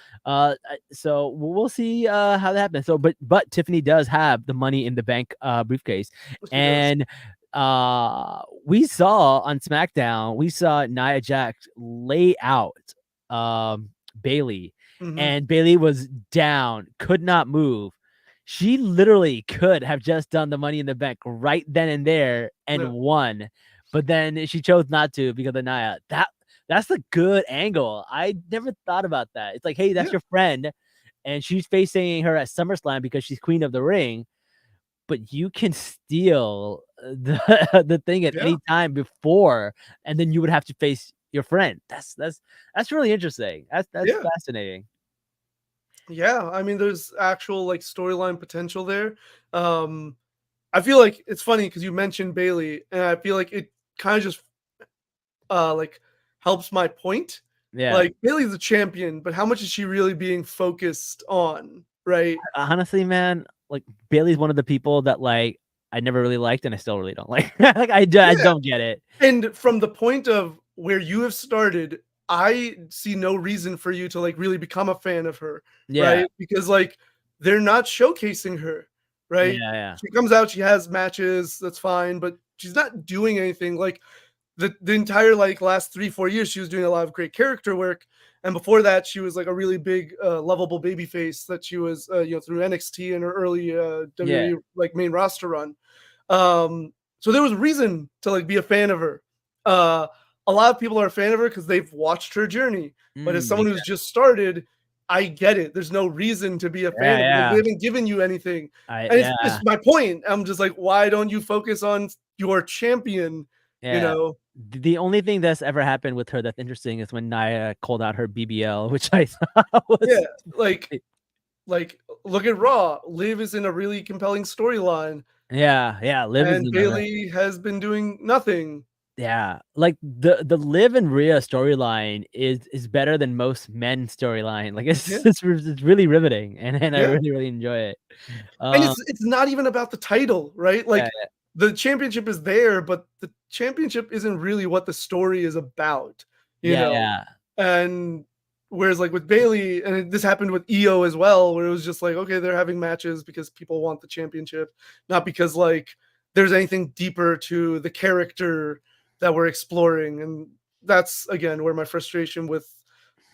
So we'll see how that happens. So but Tiffany does have the Money in the Bank briefcase, and we saw on SmackDown, we saw Nia Jax lay out Bayley, and Bayley was down, could not move. She literally could have just done the Money in the Bank right then and there and won, but then she chose not to because of Nia. That's a good angle. I never thought about that. It's like, hey, that's your friend, and she's facing her at SummerSlam because she's Queen of the Ring. But you can steal the thing at Yeah. any time before, and then you would have to face your friend. That's really interesting. That's Yeah. fascinating. Yeah, I mean, there's actual like storyline potential there. Um, I feel like it's funny because you mentioned Bailey, and I feel like it kind of just like helps my point. Yeah. Like Bailey's a champion, but how much is she really being focused on? Right? Honestly, man, like Bailey's one of the people that like I never really liked, and I still really don't like. Like I Yeah. don't get it. And from the point of where you have started, I see no reason for you to like really become a fan of her, Yeah, right? Because like they're not showcasing her, right? yeah. She comes out, she has matches, that's fine, but she's not doing anything. Like the entire like last 3-4 years, she was doing a lot of great character work, and before that, she was like a really big lovable baby face that she was through NXT and her early Yeah. WWE like main roster run. So there was reason to like be a fan of her. Uh, a lot of people are a fan of her because they've watched her journey. But as someone who's Exactly. just started, I get it. There's no reason to be a Yeah, fan of her. They yeah. haven't given you anything. I And it's yeah, my point. I'm just like, why don't you focus on your champion? You yeah. know? The only thing that's ever happened with her that's interesting is when Nia called out her BBL, which I thought Yeah. was Like like look at Raw. Liv is in a really compelling storyline, yeah, Liv is and in the Bailey has been doing nothing. yeah, like the Liv and Rhea storyline is better than most men's storyline. Like Yeah. it's really riveting, and I Yeah. really enjoy it. And Um, it's not even about the title, right? yeah, Like the championship is there, but the championship isn't really what the story is about, you yeah, know? yeah, And whereas like with Bailey, and this happened with EO as well, where it was just like, okay, they're having matches because people want the championship, not because like there's anything deeper to the character that we're exploring. And that's again where my frustration with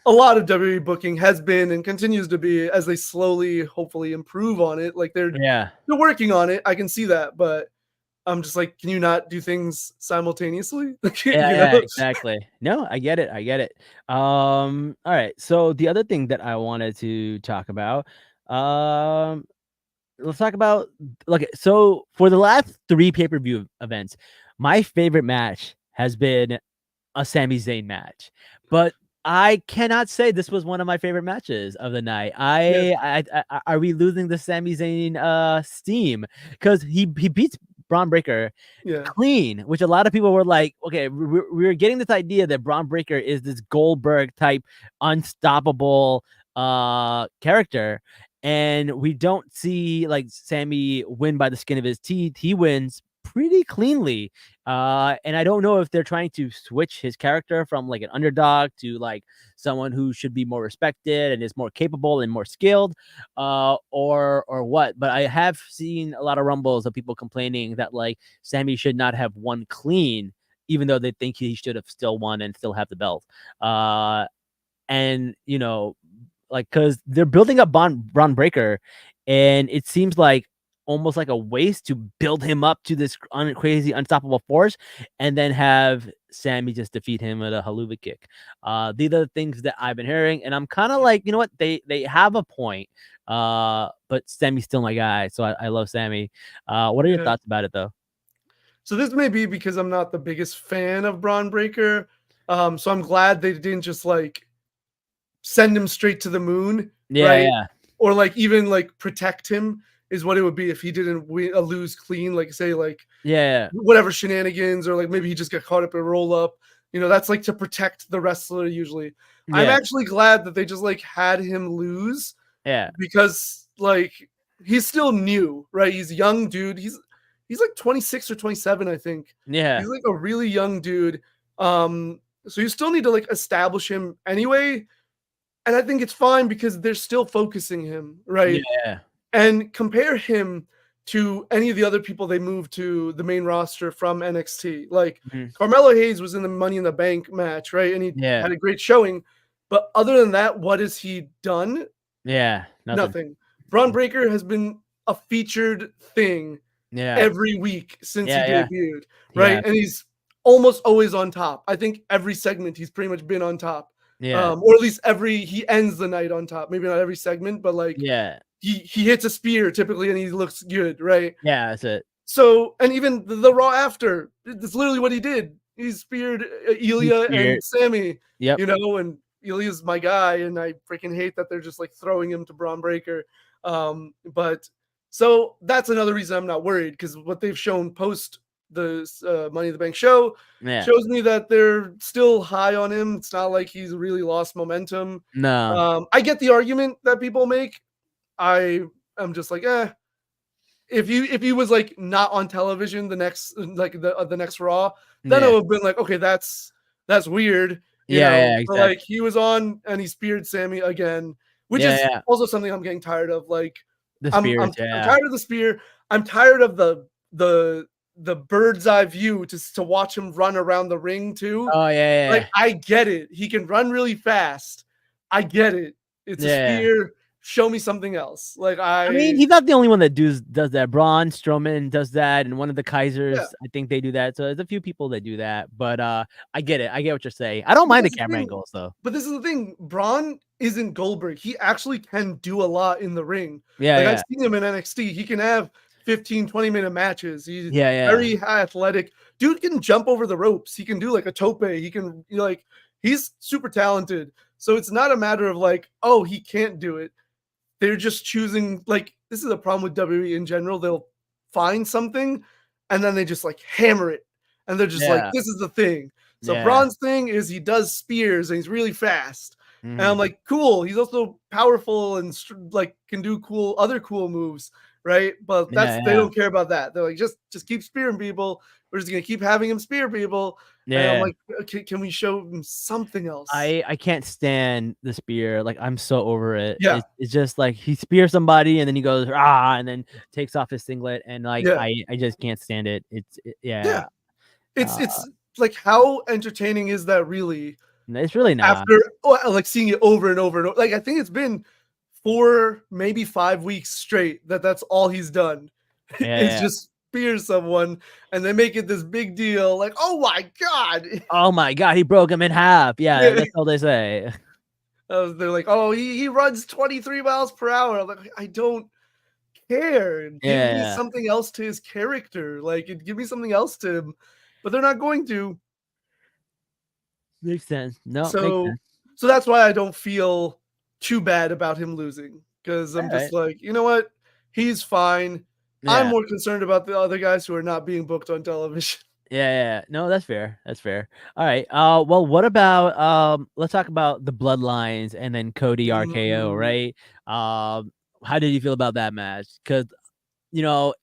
a lot of WWE booking has been and continues to be as they slowly, hopefully improve on it. Like yeah, they're working on it. I can see that, but I'm just like, can you not do things simultaneously? Like, yeah, you yeah, know? exactly. No, I get it, I get it. All right. So the other thing that I wanted to talk about, um, let's talk about okay. So for the last 3 pay-per-view events, my favorite match has been a Sami Zayn match, but I cannot say this was one of my favorite matches of the night. Yeah, Are we losing the Sami Zayn steam? Because he beats Braun Breaker yeah, clean, which a lot of people were like, okay, we're getting this idea that Braun Breaker is this Goldberg type unstoppable character, and we don't see like Sammy win by the skin of his teeth. He wins pretty cleanly. And I don't know if they're trying to switch his character from like an underdog to like someone who should be more respected and is more capable and more skilled, or what. But I have seen a lot of rumbles of people complaining that like Sammy should not have won clean, even though they think he should have still won and still have the belt. And you know, like because they're building up Braun Breaker, and it seems like almost like a waste to build him up to this crazy unstoppable force, and then have Sammy just defeat him with a haluva kick. These are the things that I've been hearing, and I'm kind of like, you know what, they have a point. But Sammy's still my guy, so I love Sammy. What are your yeah. thoughts about it though? So this may be because I'm not the biggest fan of Braun Breaker. So I'm glad they didn't just like send him straight to the moon, Yeah, right? yeah, Or like even like protect him is what it would be if he didn't lose clean, like say like yeah, whatever shenanigans, or like maybe he just got caught up in a roll up. You know, that's like to protect the wrestler usually. I'm yeah, actually glad that they just like had him lose yeah, because like he's still new, right? He's a young dude. He's like 26 or 27, I think. yeah, He's like a really young dude. So you still need to like establish him anyway. And I think it's fine because they're still focusing him, right? yeah, And compare him to any of the other people they moved to the main roster from NXT. Like mhm, Carmelo Hayes was in the Money in the Bank match, right? And he yeah, had a great showing. But other than that, what has he done? yeah. Nothing. Nothing. Braun Breaker has been a featured thing Yeah, every week since he yeah, yeah. debuted, Yeah, right? And he's almost always on top. I think every segment he's pretty much been on top. yeah, Or at least he ends the night on top. Maybe not every segment, but like yeah, he hits a spear typically and he looks good, right? yeah. That's it. So, and even the Raw after, that's literally what he did. He speared Ilya and Sammy, Yep. you know, and Ilya's my guy, and I freaking hate that they're just like throwing him to Braun Breaker. But so that's another reason I'm not worried, because what they've shown post the Money in the Bank show Yeah. shows me that they're still high on him. It's not like he's really lost momentum. No. I get the argument that people make. I'm just like, if he was like not on television the next the next Raw, then I Yeah. would have been like, okay, that's weird. You Yeah, know, yeah, but exactly. like he was on and he speared Sammy again, which is Yeah. also something I'm getting tired of. Like The I'm spears, I'm tired of the spear. I'm tired of the bird's eye view to watch him run around the ring too. Oh, yeah, Like yeah. I get it. He can run really fast. I get it. It's a Yeah. spear. Show me something else. Like I mean, he's not the only one that does that. Braun Strowman does that, and one of the Kaisers, Yeah. I think they do that. So there's a few people that do that. But I get it. I get what you're saying. I don't But mind the that's the camera thing. angles though. But this is the thing. Braun isn't Goldberg. He actually can do a lot in the ring. Yeah, Like yeah. I've seen him in NXT. He can have 15, 20-minute matches. He's Yeah, yeah. very high athletic. Dude can jump over the ropes. He can do like a tope. He can like he's super talented. So it's not a matter of like, oh, he can't do it. They're just choosing, like, this is a problem with WWE in general. They'll find something and then they just like hammer it. And they're just like, Yeah. this is the thing. So Yeah. Braun's thing is he does spears and he's really fast. And I'm Mhm. like, cool. He's also powerful and like can do other cool moves, right? But Yeah, they yeah. don't care about that. They're like, just keep spearing people. We're just gonna keep having him spear people. And I'm Yeah. like, okay, can we show him something else? I can't stand the spear. Like I'm so over it. Yeah. It's just like he spears somebody and then he goes and then takes off his singlet and like Yeah. I just can't stand it. Yeah. Yeah. It's like, how entertaining is that really? It's really not. After like seeing it over and over and over. Like I think it's been 4, maybe 5 weeks straight that's all he's done. Yeah, It's yeah. just spear someone and they make it this big deal. Like, oh my god. Oh my god, he broke him in half. Yeah, Yeah. that's all they say. They're like, oh, he runs 23 miles per hour. I'm like, I don't care. Give me Yeah. something else to his character. Like, give me something else to him. But they're not going to. Makes sense. No, makes So sense. so that's why I don't feel too bad about him losing, because I'm just like, you know what? He's fine. I'm Yeah. more concerned about the other guys who are not being booked on television. Yeah. No, that's fair. That's fair. All right. Well, what about let's talk about the bloodlines and then Cody RKO, Mm. right? How did you feel about that match? Because you know,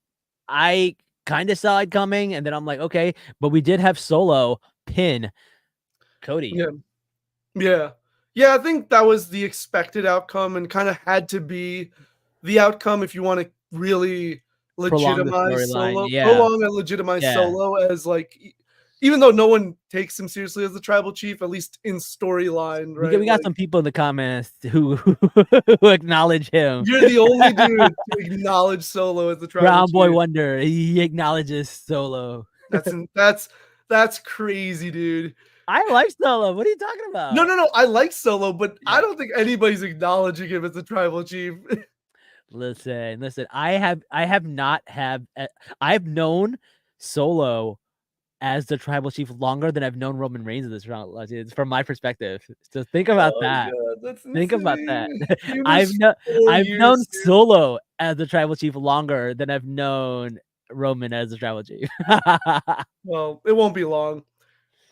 I kind of saw it coming, and then I'm like, okay, but we did have Solo pin Cody. Yeah. Yeah. Yeah, I think that was the expected outcome and kind of had to be the outcome if you want to really Prolong the legitimize storyline, Solo. yeah. Prolong and legitimize Yeah. Solo as like, even though no one takes him seriously as the tribal chief, at least in storyline, right? We got Like, some people in the comments who acknowledge him. you're the only dude to acknowledge Solo as the tribal Brown Boy chief. Wonder. He acknowledges Solo. That's crazy, dude. I like Solo. What are you talking about? No. I like Solo, but I Yeah. don't think anybody's acknowledging him as the tribal chief. Listen. I've known Solo as the tribal chief longer than I've known Roman Reigns in this round. It's from my perspective. So think about that. God, that's Think about that. insane. It was 4 I've years, known dude. Solo as the tribal chief longer than I've known Roman as the tribal chief. Well, it won't be long.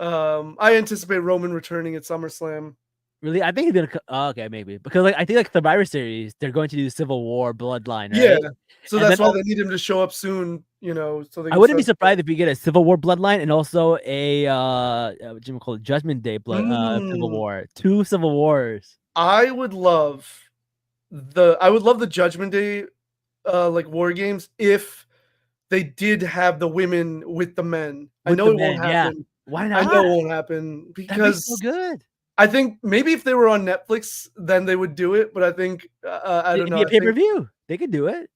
I anticipate Roman returning at SummerSlam. Really, I think he's gonna. Okay, maybe because like I think like Survivor Series, they're going to do Civil War Bloodline, right? Yeah, so And that's then why they need him to show up soon. You know, so they. I can wouldn't be start- surprised if we get a Civil War Bloodline and also a what you call it, Judgment Day Civil Mm. War. 2 Civil Wars. I would love the Judgment Day, like War Games if they did have the women with the men. I With know the it won't men, yeah. happen. Why I not? know it won't happen That'd be because so good. I think maybe if they were on Netflix, then they would do it. But I think I don't It'd know. be a I think- pay-per-view. They could do it.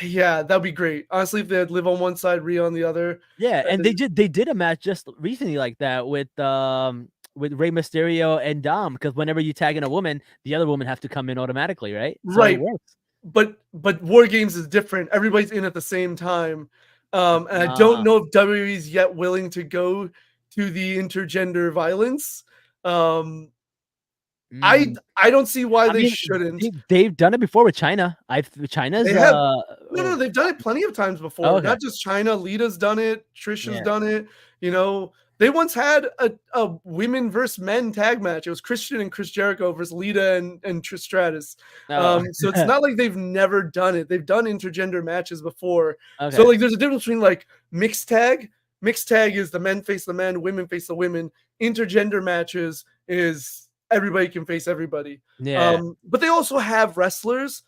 Yeah, that'd be great. Honestly, if they had Liv on one side, Rhea on the other. Yeah, and they did a match just recently like that with Rey Mysterio and Dom, because whenever you tag in a woman, the other woman have to come in automatically, right? So it Right. works. But War Games is different. Everybody's in at the same time. And I don't know if WWE is yet willing to go to the intergender violence. I don't see why they shouldn't. They've done it before with China. China's They have no, they've done it plenty of times before. Okay. Not just China. Lita's done it. Trish has done it. You know, they once had a women versus men tag match. It was Christian and Chris Jericho versus Lita and Trish Stratus. So it's not like they've never done it. They've done intergender matches before. Okay. So like, there's a difference between like mixed tag. Mixed tag is the men face the men, women face the women. Intergender matches is everybody can face everybody. Yeah. But they also have wrestlers,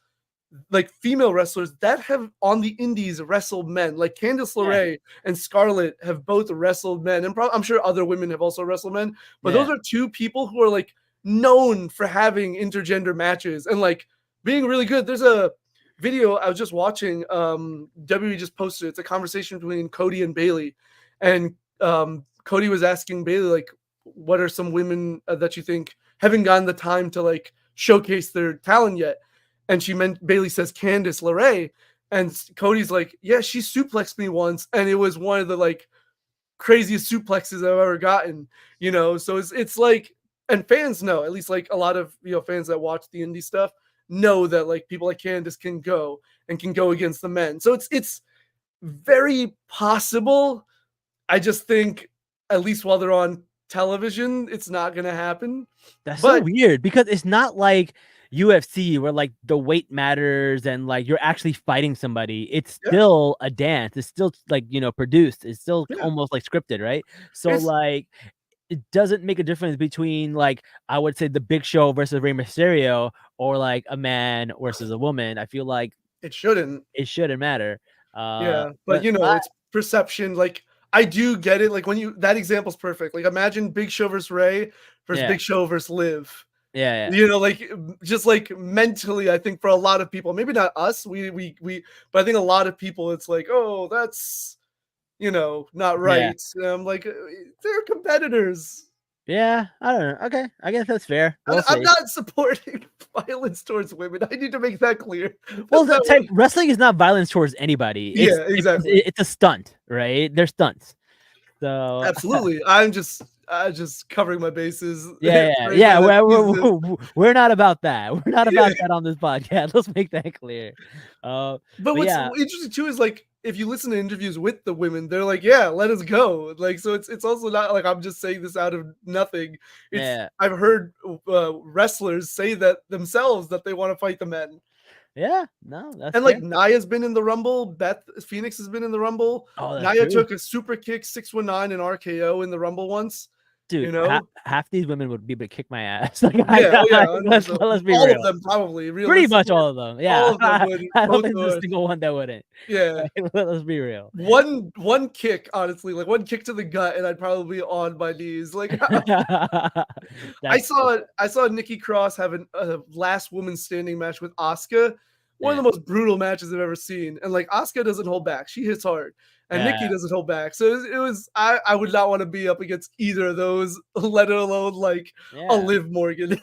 like female wrestlers, that have on the indies wrestled men. Like Candice LeRae and Scarlett have both wrestled men, and I'm sure other women have also wrestled men. But those are two people who are like known for having intergender matches and like being really good. There's a video I was just watching. WWE just posted. It's a conversation between Cody and Bayley, and Cody was asking Bayley like, what are some women that you think haven't gotten the time to like showcase their talent yet? And Bayley says Candice LeRae, and Cody's like, yeah, she suplexed me once, and it was one of the like craziest suplexes I've ever gotten, you know. So it's like, and fans know, at least like a lot of fans that watch the indie stuff know that like people like Candice can go against the men. So it's very possible. I just think at least while they're on television, it's not gonna happen. That's so weird because it's not like UFC where like the weight matters and like you're actually fighting somebody. It's still a dance. It's still like produced. It's still almost like scripted, right? So like it doesn't make a difference between like I would say the Big Show versus Rey Mysterio or like a man versus a woman. I feel like it shouldn't matter. But it's perception. Like I do get it. Like that example's perfect. Like imagine Big Show versus Ray versus Big Show versus Liv. Yeah. Like just like mentally, I think for a lot of people, maybe not us, we but I think a lot of people, it's like, oh, that's not right. I'm like, they're competitors. Yeah, I don't know. Okay, I guess that's fair. I'm not supporting violence towards women. I need to make that clear. Well, wrestling is not violence towards anybody. Exactly. It's a stunt, right? They're stunts. So absolutely, I'm just covering my bases. Yeah. We're not about that. We're not about that on this podcast. Let's make that clear. But what's interesting too is like if you listen to interviews with the women, they're like, "Yeah, let us go." Like, so it's also not like I'm just saying this out of nothing. I've heard wrestlers say that themselves that they want to fight the men. Yeah, no, that's and like Naya's been in the Rumble. Beth Phoenix has been in the Rumble. Naya took a super kick 619 and RKO in the Rumble once. Dude, half these women would be able to kick my ass. Like, let's be all real. of them probably. Pretty much all of them. Yeah, all of them would. I don't think there's a single one that wouldn't. Yeah, let's be real. One kick, honestly, like one kick to the gut, and I'd probably be on my knees. Like I saw Nikki Cross have a last woman standing match with Asuka. One of the most brutal matches I've ever seen. And like Asuka doesn't hold back. She hits hard. And Nikki doesn't hold back. So it was I would not want to be up against either of those, let alone like a Liv Morgan.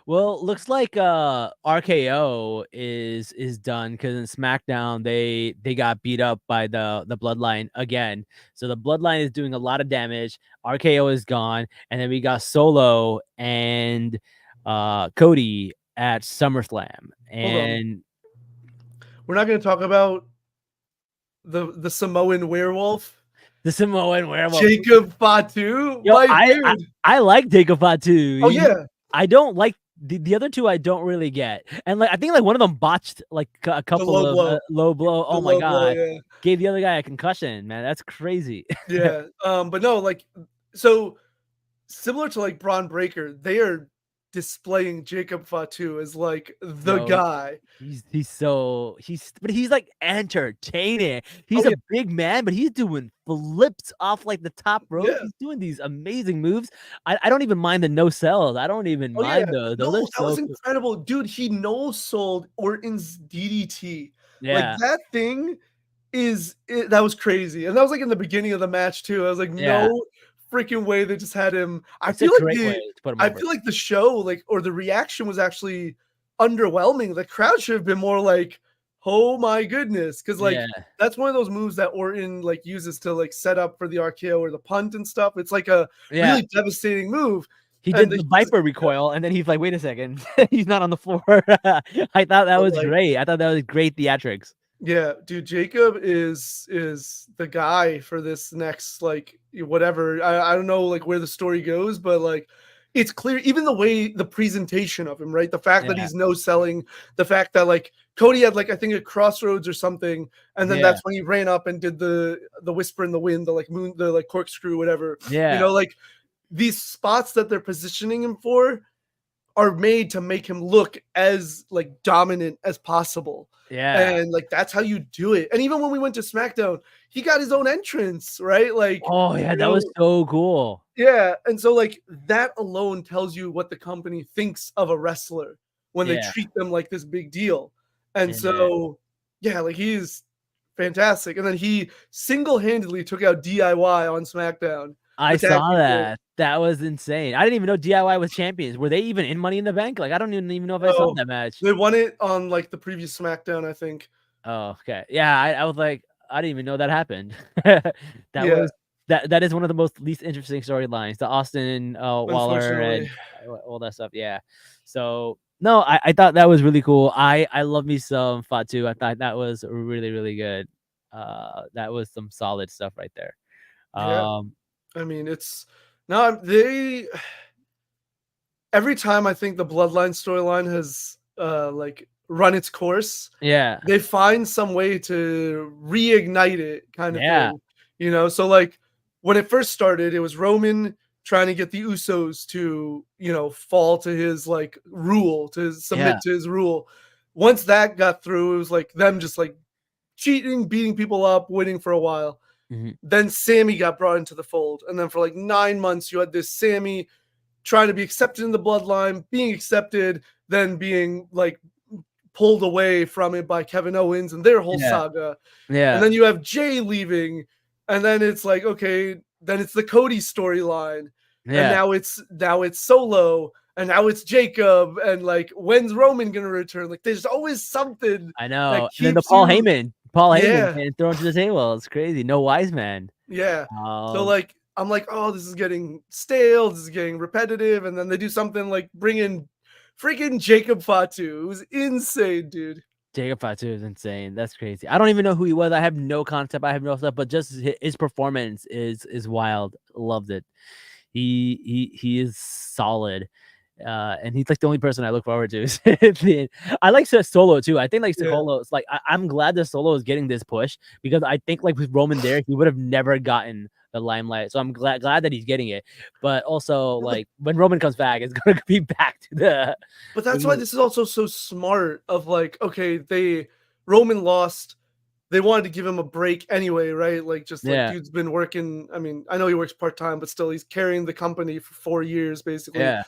Well, looks like RKO is done because in SmackDown they got beat up by the Bloodline again. So the Bloodline is doing a lot of damage. RKO is gone, and then we got Solo and Cody at SummerSlam. And we're not going to talk about the Samoan werewolf. The Samoan werewolf. Jacob Fatu. Yo, I like Jacob Fatu. Oh, yeah. I don't like the other two. I don't really get. And like I think like one of them botched like a couple of low blow. Oh my god. Blow, gave the other guy a concussion, man. That's crazy. Yeah. But no, like so similar to like Braun Breaker, they are displaying Jacob Fatu as like the guy. But he's like entertaining. He's a big man, but he's doing flips off like the top rope. Yeah. He's doing these amazing moves. I don't even mind the no sells. I don't even mind those. That was incredible, dude. He no sold Orton's DDT. Yeah, like that thing that was crazy, and that was like in the beginning of the match too. I was like, no freaking way they just had him. I feel like the show, like, or the reaction was actually underwhelming. The crowd should have been more like, oh my goodness, because like Yeah. that's one of those moves that Orton like uses to like set up for the RKO or the punt and stuff. It's like a Yeah. really devastating move. He And did the Viper recoil, and then he's like, "Wait a second, he's not on the floor." I thought that was like, great. I thought that was great theatrics. yeah, dude, Jacob is the guy for this next like whatever. I don't know like where the story goes, but like it's clear even the way the presentation of him, right? The fact that Yeah. he's no selling, the fact that like Cody had like I think a crossroads or something, and then Yeah. that's when he ran up and did the whisper in the wind, the like moon, the like corkscrew, whatever. Yeah. You know, like these spots that they're positioning him for are made to make him look as like dominant as possible. Yeah. And like that's how you do it. And even when we went to SmackDown, he got his own entrance, right? Like, Oh yeah, that was so cool. yeah. And so like that alone tells you what the company thinks of a wrestler when they Yeah. treat them like this big deal. And Yeah. so yeah, like he's fantastic. And then he single-handedly took out DIY on SmackDown. I the tag saw team that. That was insane. I didn't even know DIY was champions. Were they even in Money in the Bank? Like, I don't even know if I saw No, that match. they won it on like the previous SmackDown, I think. Oh, okay. Yeah, I was like, I didn't even know that happened. That Yeah. was that is one of the most least interesting storylines. The Austin Waller and Unfortunately. all that stuff. Yeah. So no, I thought that was really cool. I love me some Fatu. I thought that was really, really good. That was some solid stuff right there. Yeah. I mean, it's no, they every time I think the Bloodline storyline has like run its course, Yeah. they find some way to reignite it kind of Yeah. thing. You know, so like when it first started, it was Roman trying to get the Usos to, you know, fall to his like rule, to submit to his rule. Once that got through, it was like them just like cheating, beating people up, winning for a while. Mhm. Then Sammy got brought into the fold. And then for like 9 months, you had this Sammy trying to be accepted in the bloodline, being accepted, then being like pulled away from it by Kevin Owens and their whole saga. Yeah. And then you have Jay leaving. And then it's like, okay, then it's the Cody storyline. And now it's Solo. And now it's Jacob. And like, when's Roman gonna return? Like, there's always something. I know. That And then the keeps Paul you- Heyman getting thrown to the table. It's crazy. No wise man. Yeah. So like I'm like, oh, this is getting stale, this is getting repetitive, and then they do something like bring in freaking Jacob Fatu. It was insane, dude. Jacob Fatu is insane. That's crazy. I don't even know who he was. I have no concept. I have no stuff, but just his performance is wild. Loved it. He is solid. And he's like the only person I look forward to. I like Solo too. I think like Solo. It's like I'm glad that Solo is getting this push because I think like with Roman there, he would have never gotten the limelight. So I'm glad that he's getting it. But also like when Roman comes back, it's gonna be back to the. But that's why this is also so smart. Of like, okay, Roman lost. They wanted to give him a break anyway, right? Like just like dude's been working. I mean, I know he works part-time, but still he's carrying the company for 4 years basically. Yeah.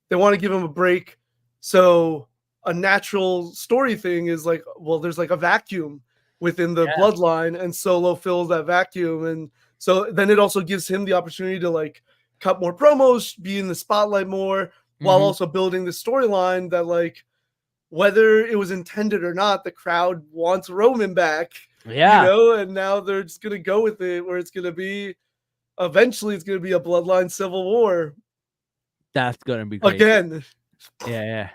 They want to give him a break. So a natural story thing is like, well, there's like a vacuum within the bloodline, and Solo fills that vacuum. And so then it also gives him the opportunity to like cut more promos, be in the spotlight more, while also building the storyline that like whether it was intended or not, the crowd wants Roman back. Yeah. You know, and now they're just gonna go with it where it's gonna be eventually it's gonna be a bloodline civil war. That's gonna be great. Again. Yeah.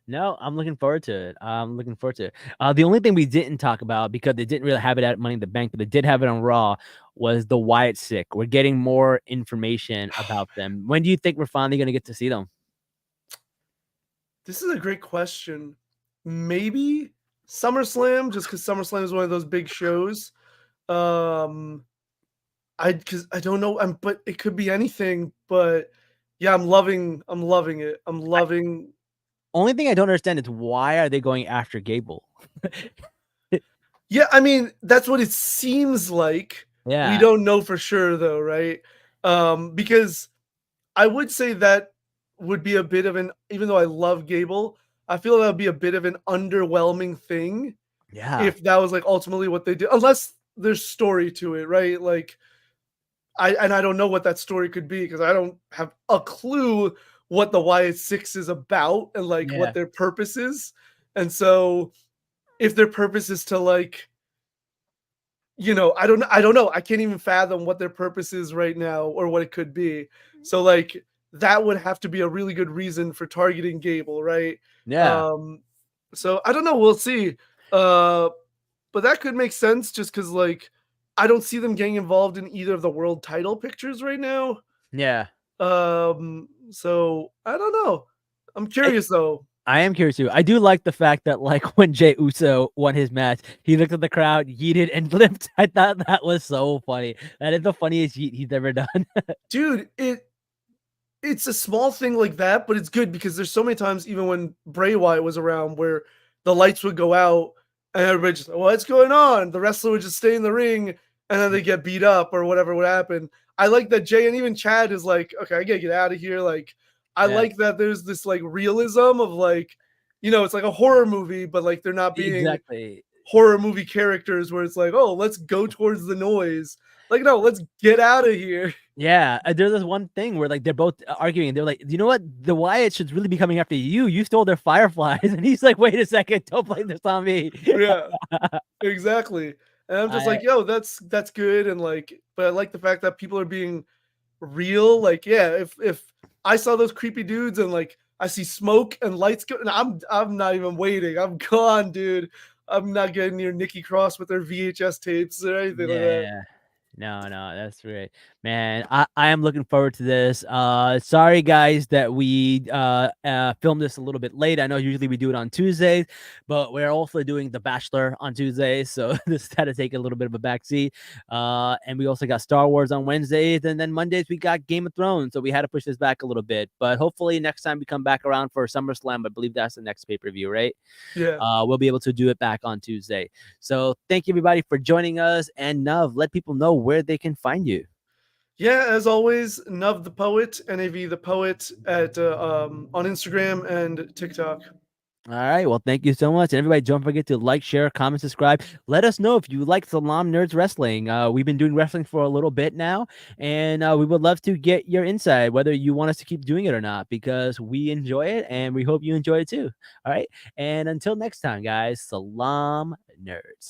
No, I'm looking forward to it. The only thing we didn't talk about because they didn't really have it at Money in the Bank, but they did have it on Raw, was the Wyatt Sick. We're getting more information about them. When do you think we're finally gonna get to see them? This is a great question. Maybe SummerSlam, just because SummerSlam is one of those big shows. Because I don't know, but it could be anything. But yeah, I'm loving it. I'm loving. Only thing I don't understand is why are they going after Gable? Yeah, I mean that's what it seems like. Yeah, we don't know for sure though, right? Because I would say that would be a bit of an, even though I love Gable, I feel that would be a bit of an underwhelming thing. Yeah. If that was like ultimately what they did, unless there's story to it, right? Like I don't know what that story could be because I don't have a clue what the Wyatt Six is about and like what their purpose is. And so if their purpose is to like, I don't know. I can't even fathom what their purpose is right now or what it could be. So like that would have to be a really good reason for targeting Gable, right? Yeah. Um, so I don't know. We'll see. Uh, but that could make sense just because like I don't see them getting involved in either of the world title pictures right now. Yeah. So I don't know. I'm curious though. I am curious too. I do like the fact that like when Jey Uso won his match, he looked at the crowd, yeeted, and limped. I thought that was so funny. That is the funniest yeet he's ever done. Dude, it's a small thing like that, but it's good because there's so many times, even when Bray Wyatt was around, where the lights would go out and everybody just, what's going on? The wrestler would just stay in the ring and then they get beat up or whatever would happen. I like that Jay and even Chad is like, okay, I gotta get out of here. Like, I Yeah. like that there's this like realism of like, it's like a horror movie, but like they're not being Exactly. horror movie characters where it's like, oh, let's go towards the noise. Like, no, let's get out of here. Yeah, there's this one thing where like they're both arguing. They're like, you know what? The Wyatt should really be coming after you. You stole their fireflies, and he's like, wait a second, don't blame this on me. Yeah. Exactly. And I'm just I, like, yo, that's good. And like, but I like the fact that people are being real. Like, yeah, if I saw those creepy dudes and like I see smoke and lights go, and I'm not even waiting. I'm gone, dude. I'm not getting near Nikki Cross with their VHS tapes or anything like that. yeah. No, that's great, man. I am looking forward to this. Sorry guys that we filmed this a little bit late. I know usually we do it on Tuesdays, but we're also doing The Bachelor on Tuesdays, so this had to take a little bit of a backseat. And we also got Star Wars on Wednesdays, and then Mondays we got Game of Thrones, so we had to push this back a little bit. But hopefully next time we come back around for SummerSlam, I believe that's the next pay-per-view, right? Yeah. We'll be able to do it back on Tuesday. So thank you everybody for joining us, and Nuv, let people know where they can find you. Yeah, as always, Nuv the Poet, NAV the Poet at on Instagram and TikTok. All right. Well, thank you so much. And everybody, don't forget to like, share, comment, subscribe. Let us know if you like Salaam Nerds Wrestling. We've been doing wrestling for a little bit now, and we would love to get your insight, whether you want us to keep doing it or not, because we enjoy it and we hope you enjoy it too. All right. And until next time, guys, Salaam Nerds.